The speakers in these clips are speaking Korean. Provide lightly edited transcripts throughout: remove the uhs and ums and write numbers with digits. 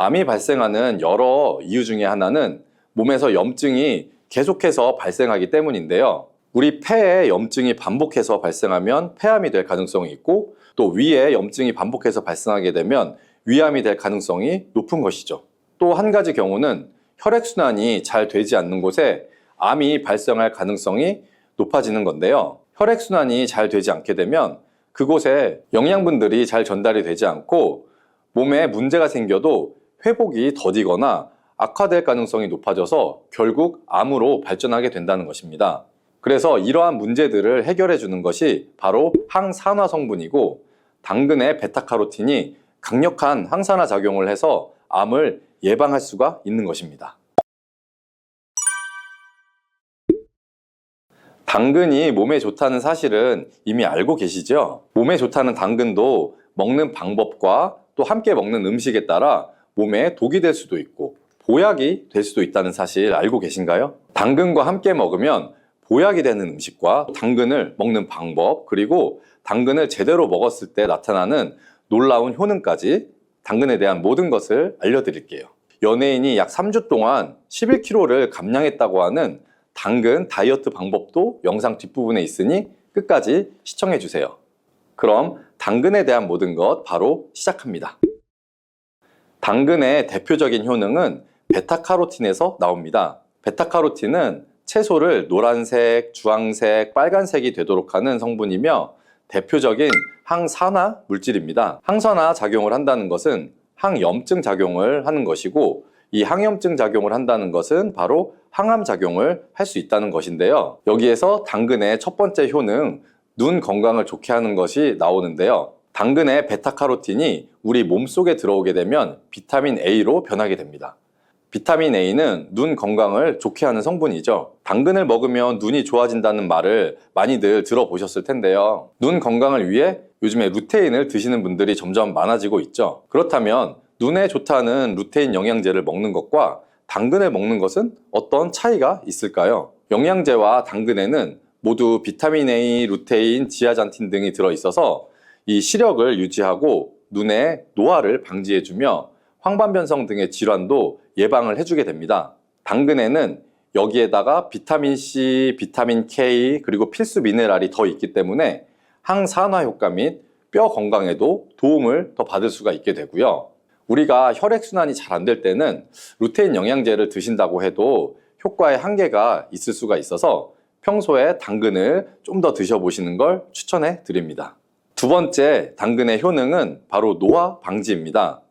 암이 발생하는 여러 이유 중에 하나는 몸에서 염증이 계속해서 발생하기 때문인데요. 우리 폐에 염증이 반복해서 발생하면 폐암이 될 가능성이 있고, 또 위에 염증이 반복해서 발생하게 되면 위암이 될 가능성이 높은 것이죠. 또 한 가지 경우는 혈액순환이 잘 되지 않는 곳에 암이 발생할 가능성이 높아지는 건데요. 혈액순환이 잘 되지 않게 되면 그곳에 영양분들이 잘 전달이 되지 않고 몸에 문제가 생겨도 회복이 더디거나 악화될 가능성이 높아져서 결국 암으로 발전하게 된다는 것입니다. 그래서 이러한 문제들을 해결해 주는 것이 바로 항산화 성분이고, 당근의 베타카로틴이 강력한 항산화 작용을 해서 암을 예방할 수가 있는 것입니다. 당근이 몸에 좋다는 사실은 이미 알고 계시죠? 몸에 좋다는 당근도 먹는 방법과 또 함께 먹는 음식에 따라 몸에 독이 될 수도 있고 보약이 될 수도 있다는 사실 알고 계신가요? 당근과 함께 먹으면 보약이 되는 음식과 당근을 먹는 방법, 그리고 당근을 제대로 먹었을 때 나타나는 놀라운 효능까지 당근에 대한 모든 것을 알려드릴게요. 연예인이 약 3주 동안 11kg를 감량했다고 하는 당근 다이어트 방법도 영상 뒷부분에 있으니 끝까지 시청해주세요. 그럼 당근에 대한 모든 것 바로 시작합니다. 당근의 대표적인 효능은 베타카로틴에서 나옵니다. 베타카로틴은 채소를 노란색, 주황색, 빨간색이 되도록 하는 성분이며 대표적인 항산화 물질입니다. 항산화 작용을 한다는 것은 항염증 작용을 하는 것이고, 이 항염증 작용을 한다는 것은 바로 항암 작용을 할 수 있다는 것인데요. 여기에서 당근의 첫 번째 효능, 눈 건강을 좋게 하는 것이 나오는데요. 당근의 베타카로틴이 우리 몸속에 들어오게 되면 비타민 A로 변하게 됩니다. 비타민 A는 눈 건강을 좋게 하는 성분이죠. 당근을 먹으면 눈이 좋아진다는 말을 많이들 들어보셨을 텐데요. 눈 건강을 위해 요즘에 루테인을 드시는 분들이 점점 많아지고 있죠. 그렇다면 눈에 좋다는 루테인 영양제를 먹는 것과 당근을 먹는 것은 어떤 차이가 있을까요? 영양제와 당근에는 모두 비타민 A, 루테인, 지아잔틴 등이 들어있어서 이 시력을 유지하고 눈의 노화를 방지해주며 황반변성 등의 질환도 예방을 해주게 됩니다. 당근에는 여기에다가 비타민 C, 비타민 K, 그리고 필수 미네랄이 더 있기 때문에 항산화 효과 및 뼈 건강에도 도움을 더 받을 수가 있게 되고요. 우리가 혈액순환이 잘 안 될 때는 루테인 영양제를 드신다고 해도 효과에 한계가 있을 수가 있어서 평소에 당근을 좀 더 드셔보시는 걸 추천해 드립니다. 두 번째 당근의 효능은 바로 노화 방지입니다.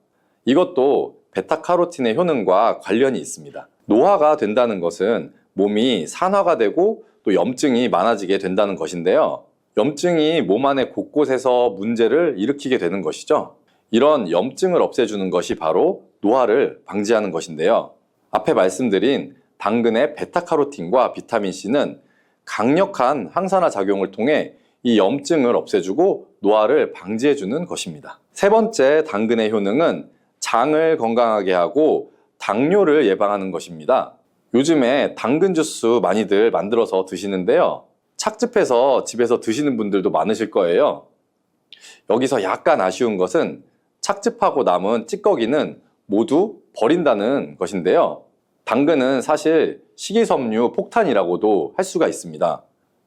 이것도 베타카로틴의 효능과 관련이 있습니다. 노화가 된다는 것은 몸이 산화가 되고 또 염증이 많아지게 된다는 것인데요. 염증이 몸 안의 곳곳에서 문제를 일으키게 되는 것이죠. 이런 염증을 없애주는 것이 바로 노화를 방지하는 것인데요. 앞에 말씀드린 당근의 베타카로틴과 비타민C는 강력한 항산화 작용을 통해 이 염증을 없애주고 노화를 방지해주는 것입니다. 세 번째 당근의 효능은 장을 건강하게 하고 당뇨를 예방하는 것입니다. 요즘에 당근 주스 많이들 만들어서 드시는데요. 착즙해서 집에서 드시는 분들도 많으실 거예요. 여기서 약간 아쉬운 것은 착즙하고 남은 찌꺼기는 모두 버린다는 것인데요. 당근은 사실 식이섬유 폭탄이라고도 할 수가 있습니다.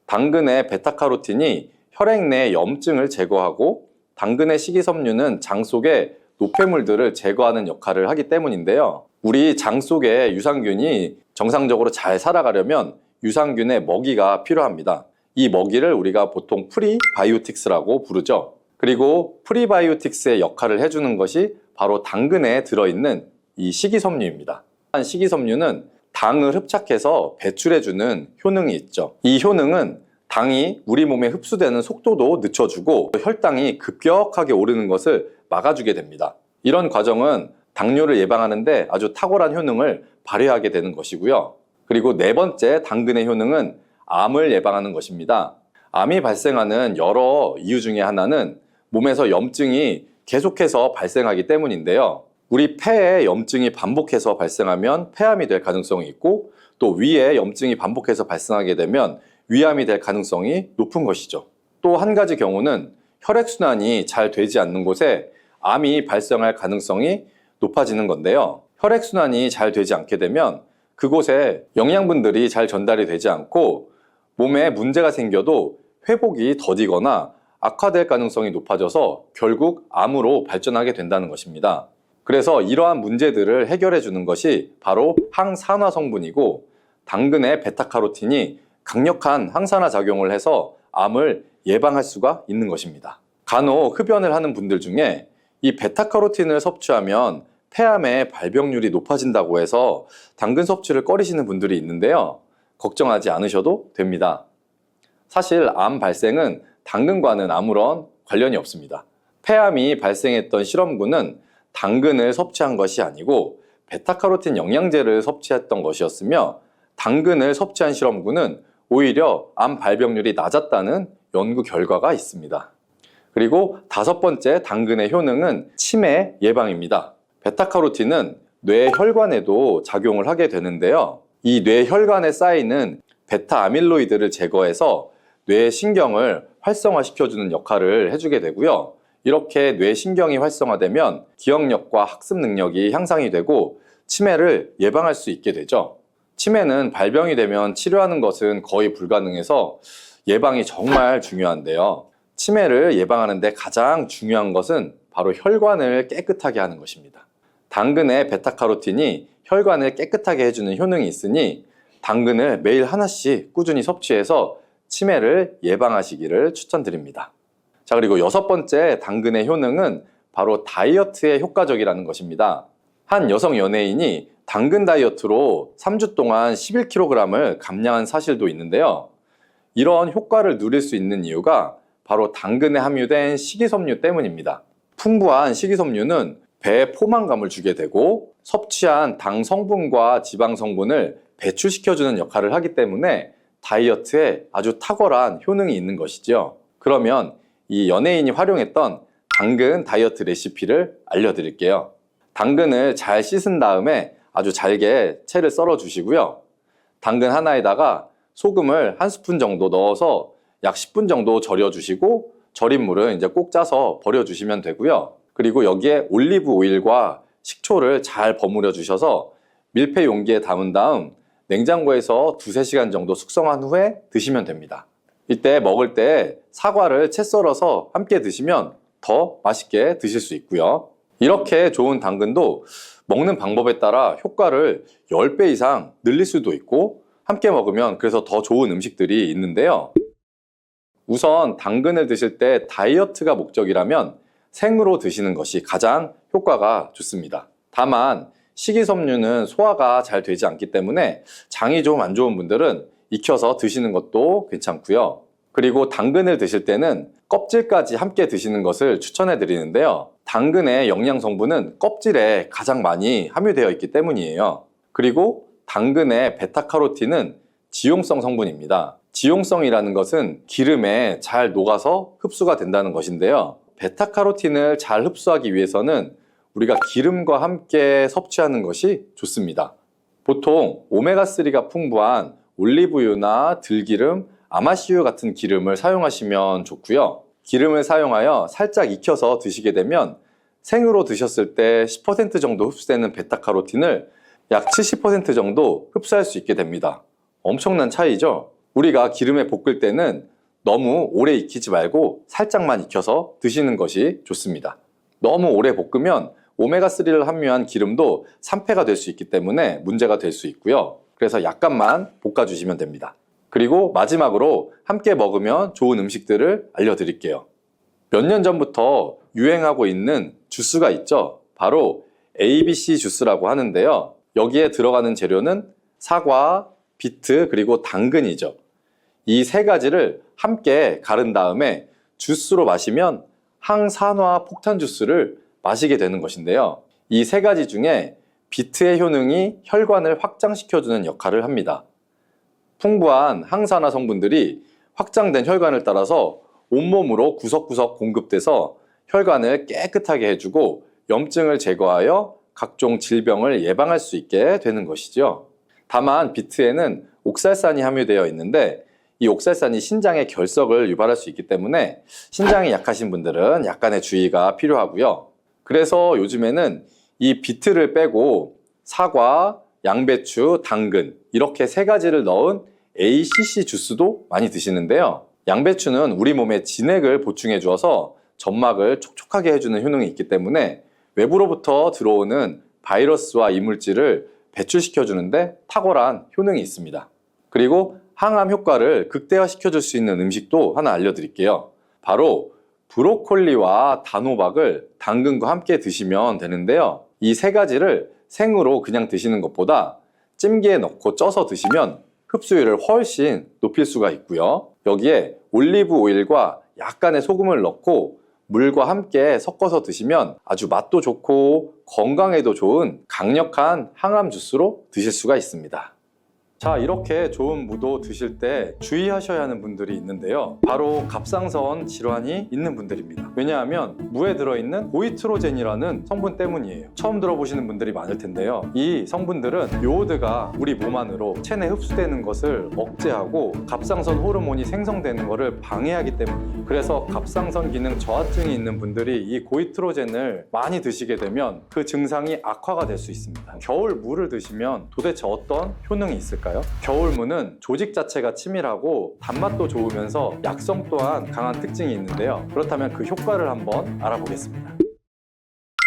당근의 베타카로틴이 혈액 내 염증을 제거하고 당근의 식이섬유는 장 속의 노폐물들을 제거하는 역할을 하기 때문인데요. 우리 장 속에 유산균이 정상적으로 잘 살아가려면 유산균의 먹이가 필요합니다. 이 먹이를 우리가 보통 프리바이오틱스라고 부르죠. 그리고 프리바이오틱스의 역할을 해주는 것이 바로 당근에 들어있는 이 식이섬유입니다. 식이섬유는 당을 흡착해서 배출해주는 효능이 있죠. 이 효능은 당이 우리 몸에 흡수되는 속도도 늦춰주고 혈당이 급격하게 오르는 것을 막아주게 됩니다. 이런 과정은 당뇨를 예방하는데 아주 탁월한 효능을 발휘하게 되는 것이고요. 그리고 네 번째 당근의 효능은 암을 예방하는 것입니다. 암이 발생하는 여러 이유 중에 하나는 몸에서 염증이 계속해서 발생하기 때문인데요. 우리 폐에 염증이 반복해서 발생하면 폐암이 될 가능성이 있고, 또 위에 염증이 반복해서 발생하게 되면 위암이 될 가능성이 높은 것이죠. 또 한 가지 경우는 혈액순환이 잘 되지 않는 곳에 암이 발생할 가능성이 높아지는 건데요. 혈액순환이 잘 되지 않게 되면 그곳에 영양분들이 잘 전달이 되지 않고 몸에 문제가 생겨도 회복이 더디거나 악화될 가능성이 높아져서 결국 암으로 발전하게 된다는 것입니다. 그래서 이러한 문제들을 해결해 주는 것이 바로 항산화 성분이고, 당근의 베타카로틴이 강력한 항산화 작용을 해서 암을 예방할 수가 있는 것입니다. 간혹 흡연을 하는 분들 중에 이 베타카로틴을 섭취하면 폐암의 발병률이 높아진다고 해서 당근 섭취를 꺼리시는 분들이 있는데요. 걱정하지 않으셔도 됩니다. 사실 암 발생은 당근과는 아무런 관련이 없습니다. 폐암이 발생했던 실험군은 당근을 섭취한 것이 아니고 베타카로틴 영양제를 섭취했던 것이었으며, 당근을 섭취한 실험군은 오히려 암 발병률이 낮았다는 연구 결과가 있습니다. 그리고 5번째 당근의 효능은 치매 예방입니다. 베타카로틴은 뇌혈관에도 작용을 하게 되는데요. 이 뇌혈관에 쌓이는 베타아밀로이드를 제거해서 뇌신경을 활성화시켜주는 역할을 해주게 되고요. 이렇게 뇌신경이 활성화되면 기억력과 학습 능력이 향상이 되고 치매를 예방할 수 있게 되죠. 치매는 발병이 되면 치료하는 것은 거의 불가능해서 예방이 정말 중요한데요. 치매를 예방하는 데 가장 중요한 것은 바로 혈관을 깨끗하게 하는 것입니다. 당근의 베타카로틴이 혈관을 깨끗하게 해주는 효능이 있으니 당근을 매일 하나씩 꾸준히 섭취해서 치매를 예방하시기를 추천드립니다. 자, 그리고 6번째 당근의 효능은 바로 다이어트에 효과적이라는 것입니다. 한 여성 연예인이 당근 다이어트로 3주 동안 11kg을 감량한 사실도 있는데요. 이런 효과를 누릴 수 있는 이유가 바로 당근에 함유된 식이섬유 때문입니다. 풍부한 식이섬유는 배에 포만감을 주게 되고 섭취한 당 성분과 지방 성분을 배출시켜주는 역할을 하기 때문에 다이어트에 아주 탁월한 효능이 있는 것이죠. 그러면 이 연예인이 활용했던 당근 다이어트 레시피를 알려드릴게요. 당근을 잘 씻은 다음에 아주 잘게 채를 썰어 주시고요. 당근 하나에다가 소금을 1스푼 정도 넣어서 약 10분 정도 절여 주시고, 절인 물은 이제 꼭 짜서 버려 주시면 되고요. 그리고 여기에 올리브 오일과 식초를 잘 버무려 주셔서 밀폐 용기에 담은 다음 냉장고에서 2~3시간 정도 숙성한 후에 드시면 됩니다. 이때 먹을 때 사과를 채 썰어서 함께 드시면 더 맛있게 드실 수 있고요. 이렇게 좋은 당근도 먹는 방법에 따라 효과를 10배 이상 늘릴 수도 있고, 함께 먹으면 그래서 더 좋은 음식들이 있는데요. 우선 당근을 드실 때 다이어트가 목적이라면 생으로 드시는 것이 가장 효과가 좋습니다. 다만 식이섬유는 소화가 잘 되지 않기 때문에 장이 좀 안 좋은 분들은 익혀서 드시는 것도 괜찮고요. 그리고 당근을 드실 때는 껍질까지 함께 드시는 것을 추천해 드리는데요. 당근의 영양 성분은 껍질에 가장 많이 함유되어 있기 때문이에요. 그리고 당근의 베타카로틴은 지용성 성분입니다. 지용성이라는 것은 기름에 잘 녹아서 흡수가 된다는 것인데요. 베타카로틴을 잘 흡수하기 위해서는 우리가 기름과 함께 섭취하는 것이 좋습니다. 보통 오메가3가 풍부한 올리브유나 들기름, 아마씨유 같은 기름을 사용하시면 좋고요. 기름을 사용하여 살짝 익혀서 드시게 되면 생으로 드셨을 때 10% 정도 흡수되는 베타카로틴을 약 70% 정도 흡수할 수 있게 됩니다. 엄청난 차이죠? 우리가 기름에 볶을 때는 너무 오래 익히지 말고 살짝만 익혀서 드시는 것이 좋습니다. 너무 오래 볶으면 오메가3를 함유한 기름도 산패가 될 수 있기 때문에 문제가 될 수 있고요. 그래서 약간만 볶아주시면 됩니다. 그리고 마지막으로 함께 먹으면 좋은 음식들을 알려드릴게요. 몇 년 전부터 유행하고 있는 주스가 있죠. 바로 ABC 주스라고 하는데요. 여기에 들어가는 재료는 사과, 비트, 그리고 당근이죠. 이 3가지를 함께 갈은 다음에 주스로 마시면 항산화 폭탄 주스를 마시게 되는 것인데요. 이 3가지 중에 비트의 효능이 혈관을 확장시켜주는 역할을 합니다. 풍부한 항산화 성분들이 확장된 혈관을 따라서 온몸으로 구석구석 공급돼서 혈관을 깨끗하게 해주고 염증을 제거하여 각종 질병을 예방할 수 있게 되는 것이죠. 다만 비트에는 옥살산이 함유되어 있는데 이 옥살산이 신장의 결석을 유발할 수 있기 때문에 신장이 약하신 분들은 약간의 주의가 필요하고요. 그래서 요즘에는 이 비트를 빼고 사과, 양배추, 당근 이렇게 세 가지를 넣은 ACC 주스도 많이 드시는데요. 양배추는 우리 몸에 진액을 보충해 주어서 점막을 촉촉하게 해주는 효능이 있기 때문에 외부로부터 들어오는 바이러스와 이물질을 배출시켜 주는데 탁월한 효능이 있습니다. 그리고 항암 효과를 극대화시켜 줄 수 있는 음식도 하나 알려드릴게요. 바로 브로콜리와 단호박을 당근과 함께 드시면 되는데요. 이 세 가지를 생으로 그냥 드시는 것보다 찜기에 넣고 쪄서 드시면 흡수율을 훨씬 높일 수가 있고요. 여기에 올리브 오일과 약간의 소금을 넣고 물과 함께 섞어서 드시면 아주 맛도 좋고 건강에도 좋은 강력한 항암 주스로 드실 수가 있습니다. 자, 이렇게 좋은 무도 드실 때 주의하셔야 하는 분들이 있는데요. 바로 갑상선 질환이 있는 분들입니다. 왜냐하면 무에 들어있는 고이트로젠이라는 성분 때문이에요. 처음 들어보시는 분들이 많을 텐데요. 이 성분들은 요오드가 우리 몸 안으로 체내 흡수되는 것을 억제하고 갑상선 호르몬이 생성되는 것을 방해하기 때문이에요. 그래서 갑상선 기능 저하증이 있는 분들이 이 고이트로젠을 많이 드시게 되면 그 증상이 악화가 될 수 있습니다. 겨울 무를 드시면 도대체 어떤 효능이 있을까요? 겨울무는 조직 자체가 치밀하고 단맛도 좋으면서 약성 또한 강한 특징이 있는데요. 그렇다면 그 효과를 한번 알아보겠습니다.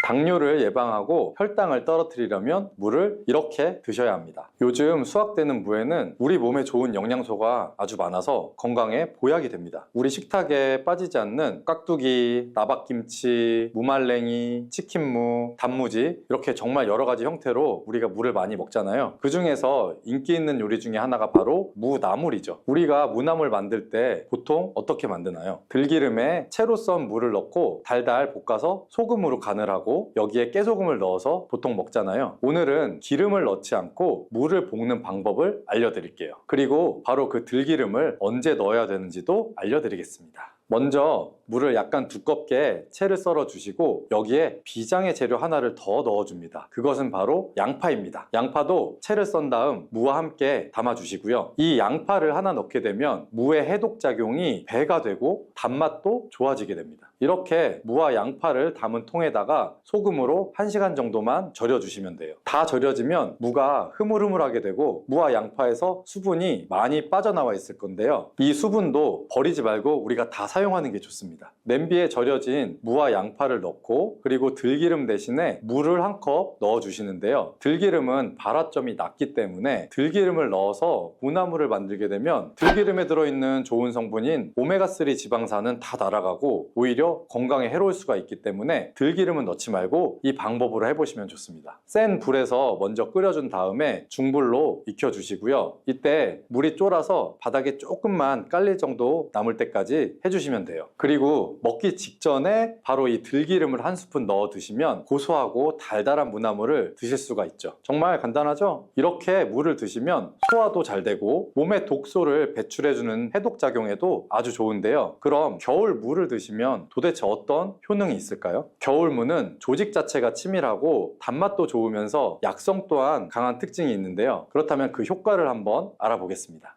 당뇨를 예방하고 혈당을 떨어뜨리려면 무를 이렇게 드셔야 합니다. 요즘 수확되는 무에는 우리 몸에 좋은 영양소가 아주 많아서 건강에 보약이 됩니다. 우리 식탁에 빠지지 않는 깍두기, 나박김치, 무말랭이, 치킨무, 단무지 이렇게 정말 여러 가지 형태로 우리가 무를 많이 먹잖아요. 그 중에서 인기 있는 요리 중에 하나가 바로 무나물이죠. 우리가 무나물 만들 때 보통 어떻게 만드나요? 들기름에 채로 썬 무를 넣고 달달 볶아서 소금으로 간을 하고 여기에 깨소금을 넣어서 보통 먹잖아요. 오늘은 기름을 넣지 않고 무를 볶는 방법을 알려드릴게요. 그리고 바로 그 들기름을 언제 넣어야 되는지도 알려드리겠습니다. 먼저 물을 약간 두껍게 채를 썰어 주시고 여기에 비장의 재료 하나를 더 넣어 줍니다. 그것은 바로 양파입니다. 양파도 채를 썬 다음 무와 함께 담아 주시고요. 이 양파를 하나 넣게 되면 무의 해독 작용이 배가 되고 단맛도 좋아지게 됩니다. 이렇게 무와 양파를 담은 통에다가 소금으로 1시간 정도만 절여 주시면 돼요. 다 절여지면 무가 흐물흐물하게 되고 무와 양파에서 수분이 많이 빠져나와 있을 건데요. 이 수분도 버리지 말고 우리가 다 사용하는 게 좋습니다. 냄비에 절여진 무와 양파를 넣고 그리고 들기름 대신에 물을 한 컵 넣어 주시는데요. 들기름은 발화점이 낮기 때문에 들기름을 넣어서 무나물을 만들게 되면 들기름에 들어있는 좋은 성분인 오메가3 지방산은 다 날아가고 오히려 건강에 해로울 수가 있기 때문에 들기름은 넣지 말고 이 방법으로 해보시면 좋습니다. 센 불에서 먼저 끓여준 다음에 중불로 익혀주시고요. 이때 물이 쫄아서 바닥에 조금만 깔릴 정도 남을 때까지 해주시면 돼요. 그리고 먹기 직전에 바로 이 들기름을 한 스푼 넣어 드시면 고소하고 달달한 무나물을 드실 수가 있죠. 정말 간단하죠? 이렇게 물을 드시면 소화도 잘 되고 몸의 독소를 배출해주는 해독작용에도 아주 좋은데요. 그럼 겨울 무를 드시면 도대체 어떤 효능이 있을까요? 겨울무는 조직 자체가 치밀하고 단맛도 좋으면서 약성 또한 강한 특징이 있는데요. 그렇다면 그 효과를 한번 알아보겠습니다.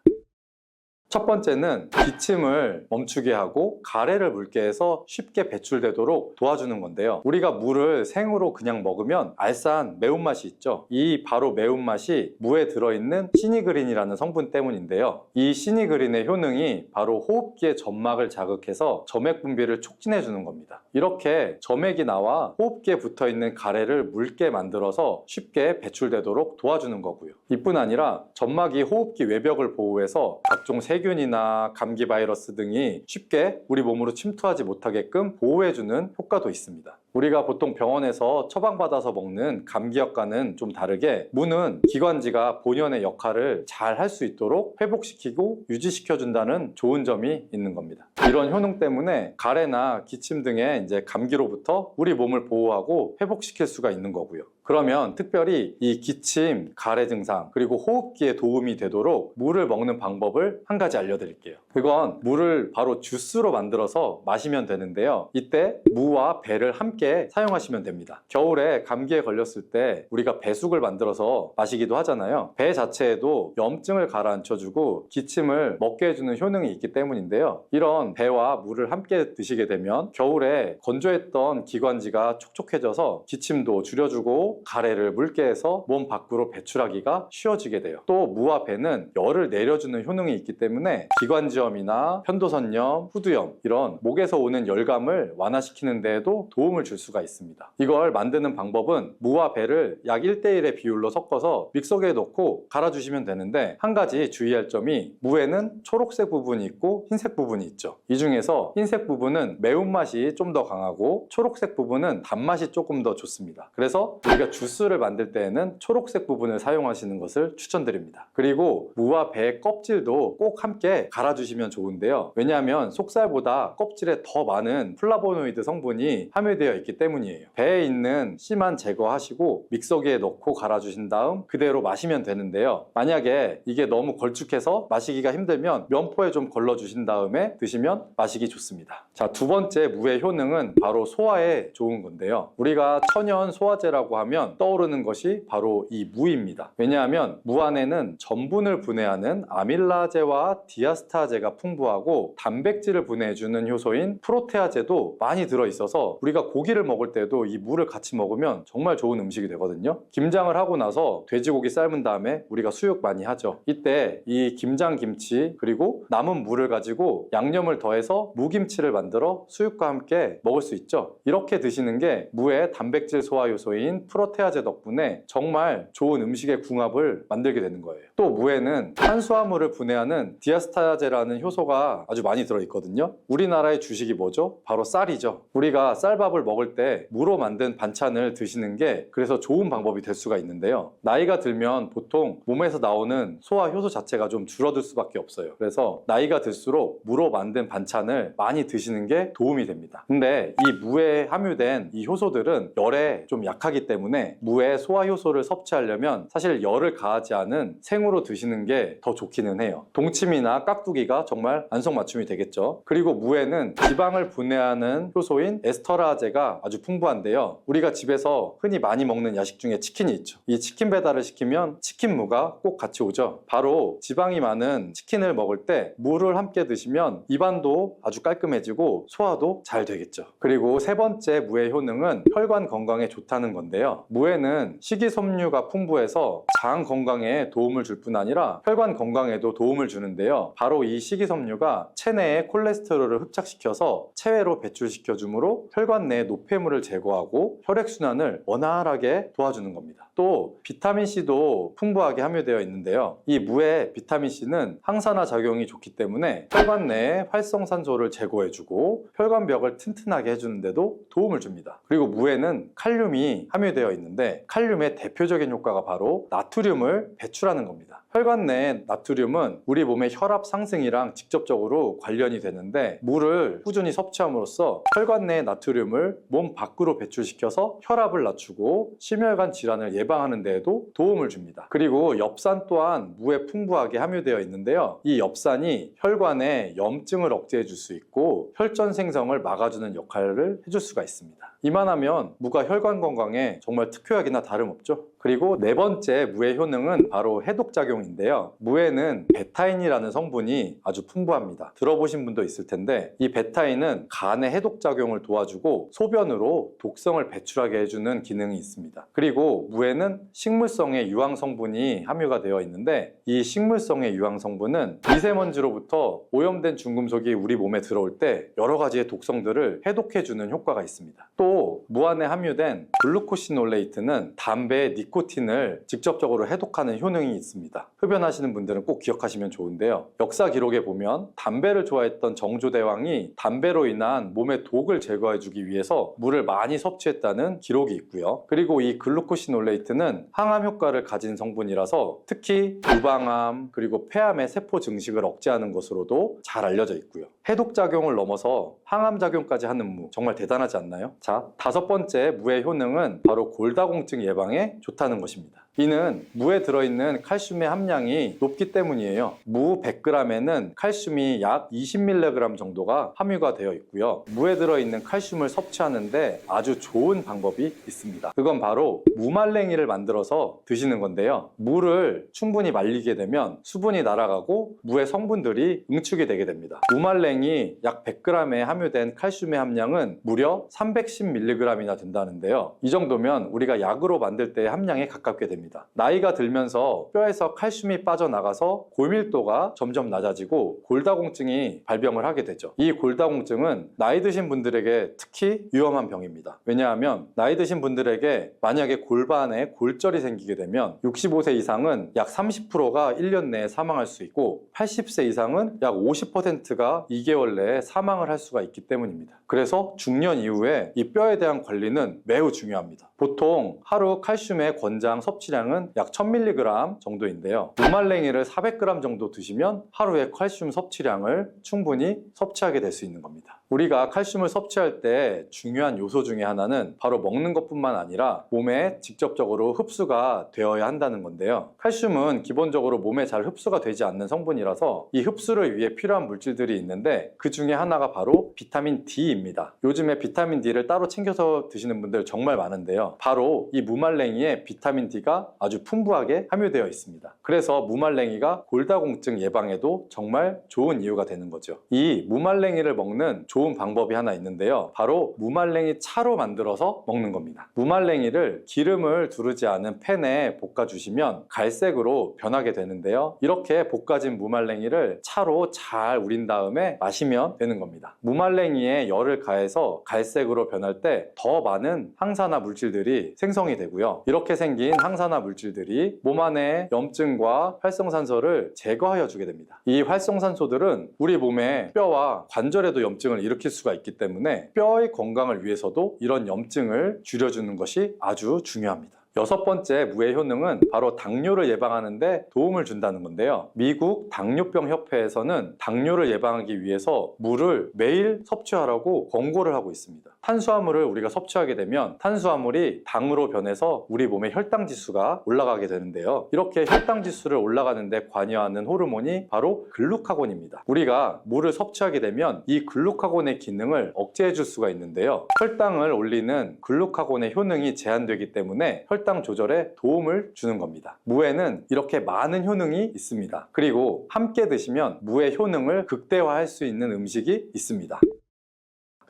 첫 번째는 기침을 멈추게 하고 가래를 묽게 해서 쉽게 배출되도록 도와주는 건데요. 우리가 무를 생으로 그냥 먹으면 알싸한 매운맛이 있죠. 이 바로 매운맛이 무에 들어있는 시니그린이라는 성분 때문인데요. 이 시니그린의 효능이 바로 호흡기의 점막을 자극해서 점액 분비를 촉진해 주는 겁니다. 이렇게 점액이 나와 호흡기에 붙어있는 가래를 묽게 만들어서 쉽게 배출되도록 도와주는 거고요. 이뿐 아니라 점막이 호흡기 외벽을 보호해서 각종 세균이나 감기 바이러스 등이 쉽게 우리 몸으로 침투하지 못하게끔 보호해주는 효과도 있습니다. 우리가 보통 병원에서 처방받아서 먹는 감기약과는 좀 다르게 무는 기관지가 본연의 역할을 잘 할 수 있도록 회복시키고 유지시켜준다는 좋은 점이 있는 겁니다. 이런 효능 때문에 가래나 기침 등의 감기로부터 우리 몸을 보호하고 회복시킬 수가 있는 거고요. 그러면 특별히 이 기침, 가래 증상, 그리고 호흡기에 도움이 되도록 물을 먹는 방법을 한 가지 알려드릴게요. 그건 물을 바로 주스로 만들어서 마시면 되는데요. 이때 무와 배를 함께 사용하시면 됩니다. 겨울에 감기에 걸렸을 때 우리가 배숙을 만들어서 마시기도 하잖아요. 배 자체에도 염증을 가라앉혀주고 기침을 먹게 해주는 효능이 있기 때문인데요. 이런 배와 물을 함께 드시게 되면 겨울에 건조했던 기관지가 촉촉해져서 기침도 줄여주고 가래를 묽게 해서 몸 밖으로 배출하기가 쉬워지게 돼요. 또 무와 배는 열을 내려주는 효능이 있기 때문에 기관지염이나 편도선염, 후두염 이런 목에서 오는 열감을 완화시키는 데에도 도움을 줄 수가 있습니다. 이걸 만드는 방법은 무와 배를 약 1대1의 비율로 섞어서 믹서기에 넣고 갈아주시면 되는데, 한 가지 주의할 점이 무에는 초록색 부분이 있고 흰색 부분이 있죠. 이 중에서 흰색 부분은 매운맛이 좀 더 강하고 초록색 부분은 단맛이 조금 더 좋습니다. 그래서 우리가 주스를 만들 때에는 초록색 부분을 사용하시는 것을 추천드립니다. 그리고 무와 배의 껍질도 꼭 함께 갈아주시면 좋은데요. 왜냐하면 속살보다 껍질에 더 많은 플라보노이드 성분이 함유되어 있기 때문이에요. 배에 있는 씨만 제거하시고 믹서기에 넣고 갈아주신 다음 그대로 마시면 되는데요. 만약에 이게 너무 걸쭉해서 마시기가 힘들면 면포에 좀 걸러주신 다음에 드시면 마시기 좋습니다. 자, 두 번째 무의 효능은 바로 소화에 좋은 건데요. 우리가 천연 소화제라고 하면 떠오르는 것이 바로 이 무입니다. 왜냐하면 무 안에는 전분을 분해하는 아밀라제와 디아스타제가 풍부하고 단백질을 분해해주는 효소인 프로테아제도 많이 들어있어서 우리가 고기를 먹을 때도 이 무를 같이 먹으면 정말 좋은 음식이 되거든요. 김장을 하고 나서 돼지고기 삶은 다음에 우리가 수육 많이 하죠. 이때 이 김장김치 그리고 남은 무를 가지고 양념을 더해서 무김치를 만들어 수육과 함께 먹을 수 있죠. 이렇게 드시는 게 무의 단백질 소화 요소인 프로테아제 덕분에 정말 좋은 음식의 궁합을 만들게 되는 거예요. 또 무에는 탄수화물을 분해하는 디아스타제라는 효소가 아주 많이 들어있거든요. 우리나라의 주식이 뭐죠? 바로 쌀이죠. 우리가 쌀밥을 먹을 때 무로 만든 반찬을 드시는 게 그래서 좋은 방법이 될 수가 있는데요. 나이가 들면 보통 몸에서 나오는 소화 효소 자체가 좀 줄어들 수밖에 없어요. 그래서 나이가 들수록 무로 만든 반찬을 많이 드시는 게 도움이 됩니다. 근데 이 무에 함유된 이 효소들은 열에 좀 약하기 때문에 무의 소화 효소를 섭취하려면 사실 열을 가하지 않은 생으로 드시는 게 더 좋기는 해요. 동치미나 깍두기가 정말 안성맞춤이 되겠죠. 그리고 무에는 지방을 분해하는 효소인 에스터라제가 아주 풍부한데요. 우리가 집에서 흔히 많이 먹는 야식 중에 치킨이 있죠. 이 치킨 배달을 시키면 치킨무가 꼭 같이 오죠. 바로 지방이 많은 치킨을 먹을 때 무를 함께 드시면 입안도 아주 깔끔해지고 소화도 잘 되겠죠. 그리고 세 번째 무의 효능은 혈관 건강에 좋다는 건데요. 무에는 식이섬유가 풍부해서 장 건강에 도움을 줄 뿐 아니라 혈관 건강에도 도움을 주는데요. 바로 이 식이섬유가 체내의 콜레스테롤을 흡착시켜서 체외로 배출시켜 주므로 혈관 내 노폐물을 제거하고 혈액순환을 원활하게 도와주는 겁니다. 또 비타민C도 풍부하게 함유되어 있는데요. 이 무의 비타민C는 항산화 작용이 좋기 때문에 혈관 내의 활성산소를 제거해주고 혈관벽을 튼튼하게 해주는 데도 도움을 줍니다. 그리고 무에는 칼륨이 함유되어 있는데 칼륨의 대표적인 효과가 바로 나트륨을 배출하는 겁니다. 혈관 내의 나트륨은 우리 몸의 혈압 상승이랑 직접적으로 관련이 되는데 무를 꾸준히 섭취함으로써 혈관 내의 나트륨을 몸 밖으로 배출시켜서 혈압을 낮추고 심혈관 질환을 예방하는 데에도 도움을 줍니다. 그리고 엽산 또한 무에 풍부하게 함유되어 있는데요. 이 엽산이 혈관의 염증을 억제해 줄 수 있고 혈전 생성을 막아주는 역할을 해줄 수가 있습니다. 이만하면 무가 혈관 건강에 정말 특효약이나 다름없죠. 그리고 네 번째 무의 효능은 바로 해독작용인데요. 무에는 베타인이라는 성분이 아주 풍부합니다. 들어보신 분도 있을 텐데 이 베타인은 간의 해독작용을 도와주고 소변으로 독성을 배출하게 해주는 기능이 있습니다. 그리고 무에는 식물성의 유황성분이 함유가 되어 있는데 이 식물성의 유황성분은 미세먼지로부터 오염된 중금속이 우리 몸에 들어올 때 여러 가지의 독성들을 해독해주는 효과가 있습니다. 또 무 안에 함유된 글루코시놀레이트는 담배, 니코틴을 직접적으로 해독하는 효능이 있습니다. 흡연하시는 분들은 꼭 기억하시면 좋은데요. 역사 기록에 보면 담배를 좋아했던 정조대왕이 담배로 인한 몸의 독을 제거해주기 위해서 물을 많이 섭취했다는 기록이 있고요. 그리고 이 글루코시놀레이트는 항암 효과를 가진 성분이라서 특히 유방암 그리고 폐암의 세포 증식을 억제하는 것으로도 잘 알려져 있고요. 해독 작용을 넘어서 항암 작용까지 하는 무, 정말 대단하지 않나요? 자, 5번째 무의 효능은 바로 골다공증 예방에 좋다는 것입니다. 이는 무에 들어있는 칼슘의 함량이 높기 때문이에요. 무 100g에는 칼슘이 약 20mg 정도가 함유가 되어 있고요. 무에 들어있는 칼슘을 섭취하는데 아주 좋은 방법이 있습니다. 그건 바로 무말랭이를 만들어서 드시는 건데요. 무를 충분히 말리게 되면 수분이 날아가고 무의 성분들이 응축이 되게 됩니다. 무말랭이 약 100g에 함유된 칼슘의 함량은 무려 310mg이나 된다는데요. 이 정도면 우리가 약으로 만들 때의 함량에 가깝게 됩니다. 나이가 들면서 뼈에서 칼슘이 빠져나가서 골밀도가 점점 낮아지고 골다공증이 발병을 하게 되죠. 이 골다공증은 나이 드신 분들에게 특히 위험한 병입니다. 왜냐하면 나이 드신 분들에게 만약에 골반에 골절이 생기게 되면 65세 이상은 약 30%가 1년 내에 사망할 수 있고 80세 이상은 약 50%가 2개월 내에 사망을 할 수가 있기 때문입니다. 그래서 중년 이후에 이 뼈에 대한 관리는 매우 중요합니다. 보통 하루 칼슘의 권장 섭취량은 약 1000mg 정도인데요. 무말랭이를 400g 정도 드시면 하루에 칼슘 섭취량을 충분히 섭취하게 될 수 있는 겁니다. 우리가 칼슘을 섭취할 때 중요한 요소 중에 하나는 바로 먹는 것뿐만 아니라 몸에 직접적으로 흡수가 되어야 한다는 건데요. 칼슘은 기본적으로 몸에 잘 흡수가 되지 않는 성분이라서 이 흡수를 위해 필요한 물질들이 있는데 그 중에 하나가 바로 비타민 D입니다. 요즘에 비타민 D를 따로 챙겨서 드시는 분들 정말 많은데요. 바로 이 무말랭이에 비타민 D가 아주 풍부하게 함유되어 있습니다. 그래서 무말랭이가 골다공증 예방에도 정말 좋은 이유가 되는 거죠. 이 무말랭이를 먹는 좋은 방법이 하나 있는데요. 바로 무말랭이 차로 만들어서 먹는 겁니다. 무말랭이를 기름을 두르지 않은 팬에 볶아주시면 갈색으로 변하게 되는데요. 이렇게 볶아진 무말랭이를 차로 잘 우린 다음에 마시면 되는 겁니다. 무말랭이에 열을 가해서 갈색으로 변할 때 더 많은 항산화 물질들이 생성이 되고요. 이렇게 생긴 항산화 물질들이 몸 안에 염증과 활성산소를 제거하여 주게 됩니다. 이 활성산소들은 우리 몸의 뼈와 관절에도 염증을 일으킬 수가 있기 때문에 뼈의 건강을 위해서도 이런 염증을 줄여주는 것이 아주 중요합니다. 6번째 무의 효능은 바로 당뇨를 예방하는 데 도움을 준다는 건데요. 미국 당뇨병 협회에서는 당뇨를 예방하기 위해서 물을 매일 섭취하라고 권고를 하고 있습니다. 탄수화물을 우리가 섭취하게 되면 탄수화물이 당으로 변해서 우리 몸의 혈당 지수가 올라가게 되는데요. 이렇게 혈당 지수를 올라가는 데 관여하는 호르몬이 바로 글루카곤입니다. 우리가 물을 섭취하게 되면 이 글루카곤의 기능을 억제해 줄 수가 있는데요. 혈당을 올리는 글루카곤의 효능이 제한되기 때문에 혈당 조절에 도움을 주는 겁니다. 무에는 이렇게 많은 효능이 있습니다. 그리고 함께 드시면 무의 효능을 극대화할 수 있는 음식이 있습니다.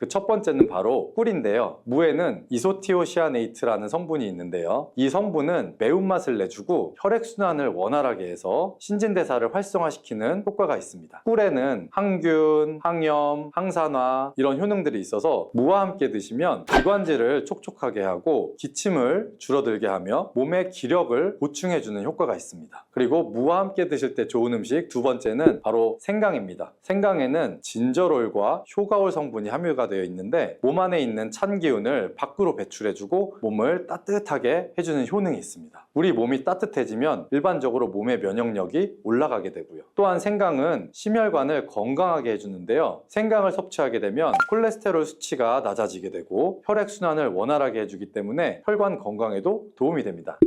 그 첫 번째는 바로 꿀인데요. 무에는 이소티오시아네이트라는 성분이 있는데요. 이 성분은 매운맛을 내주고 혈액순환을 원활하게 해서 신진대사를 활성화시키는 효과가 있습니다. 꿀에는 항균, 항염, 항산화 이런 효능들이 있어서 무와 함께 드시면 기관지를 촉촉하게 하고 기침을 줄어들게 하며 몸의 기력을 보충해주는 효과가 있습니다. 그리고 무와 함께 드실 때 좋은 음식 두 번째는 바로 생강입니다. 생강에는 진저롤과 효가올 성분이 함유가 되어 있는데 몸 안에 있는 찬 기운을 밖으로 배출해주고 몸을 따뜻하게 해주는 효능이 있습니다. 우리 몸이 따뜻해지면 일반적으로 몸의 면역력이 올라가게 되고요. 또한 생강은 심혈관을 건강하게 해주는데요. 생강을 섭취하게 되면 콜레스테롤 수치가 낮아지게 되고 혈액순환을 원활하게 해주기 때문에 혈관 건강에도 도움이 됩니다.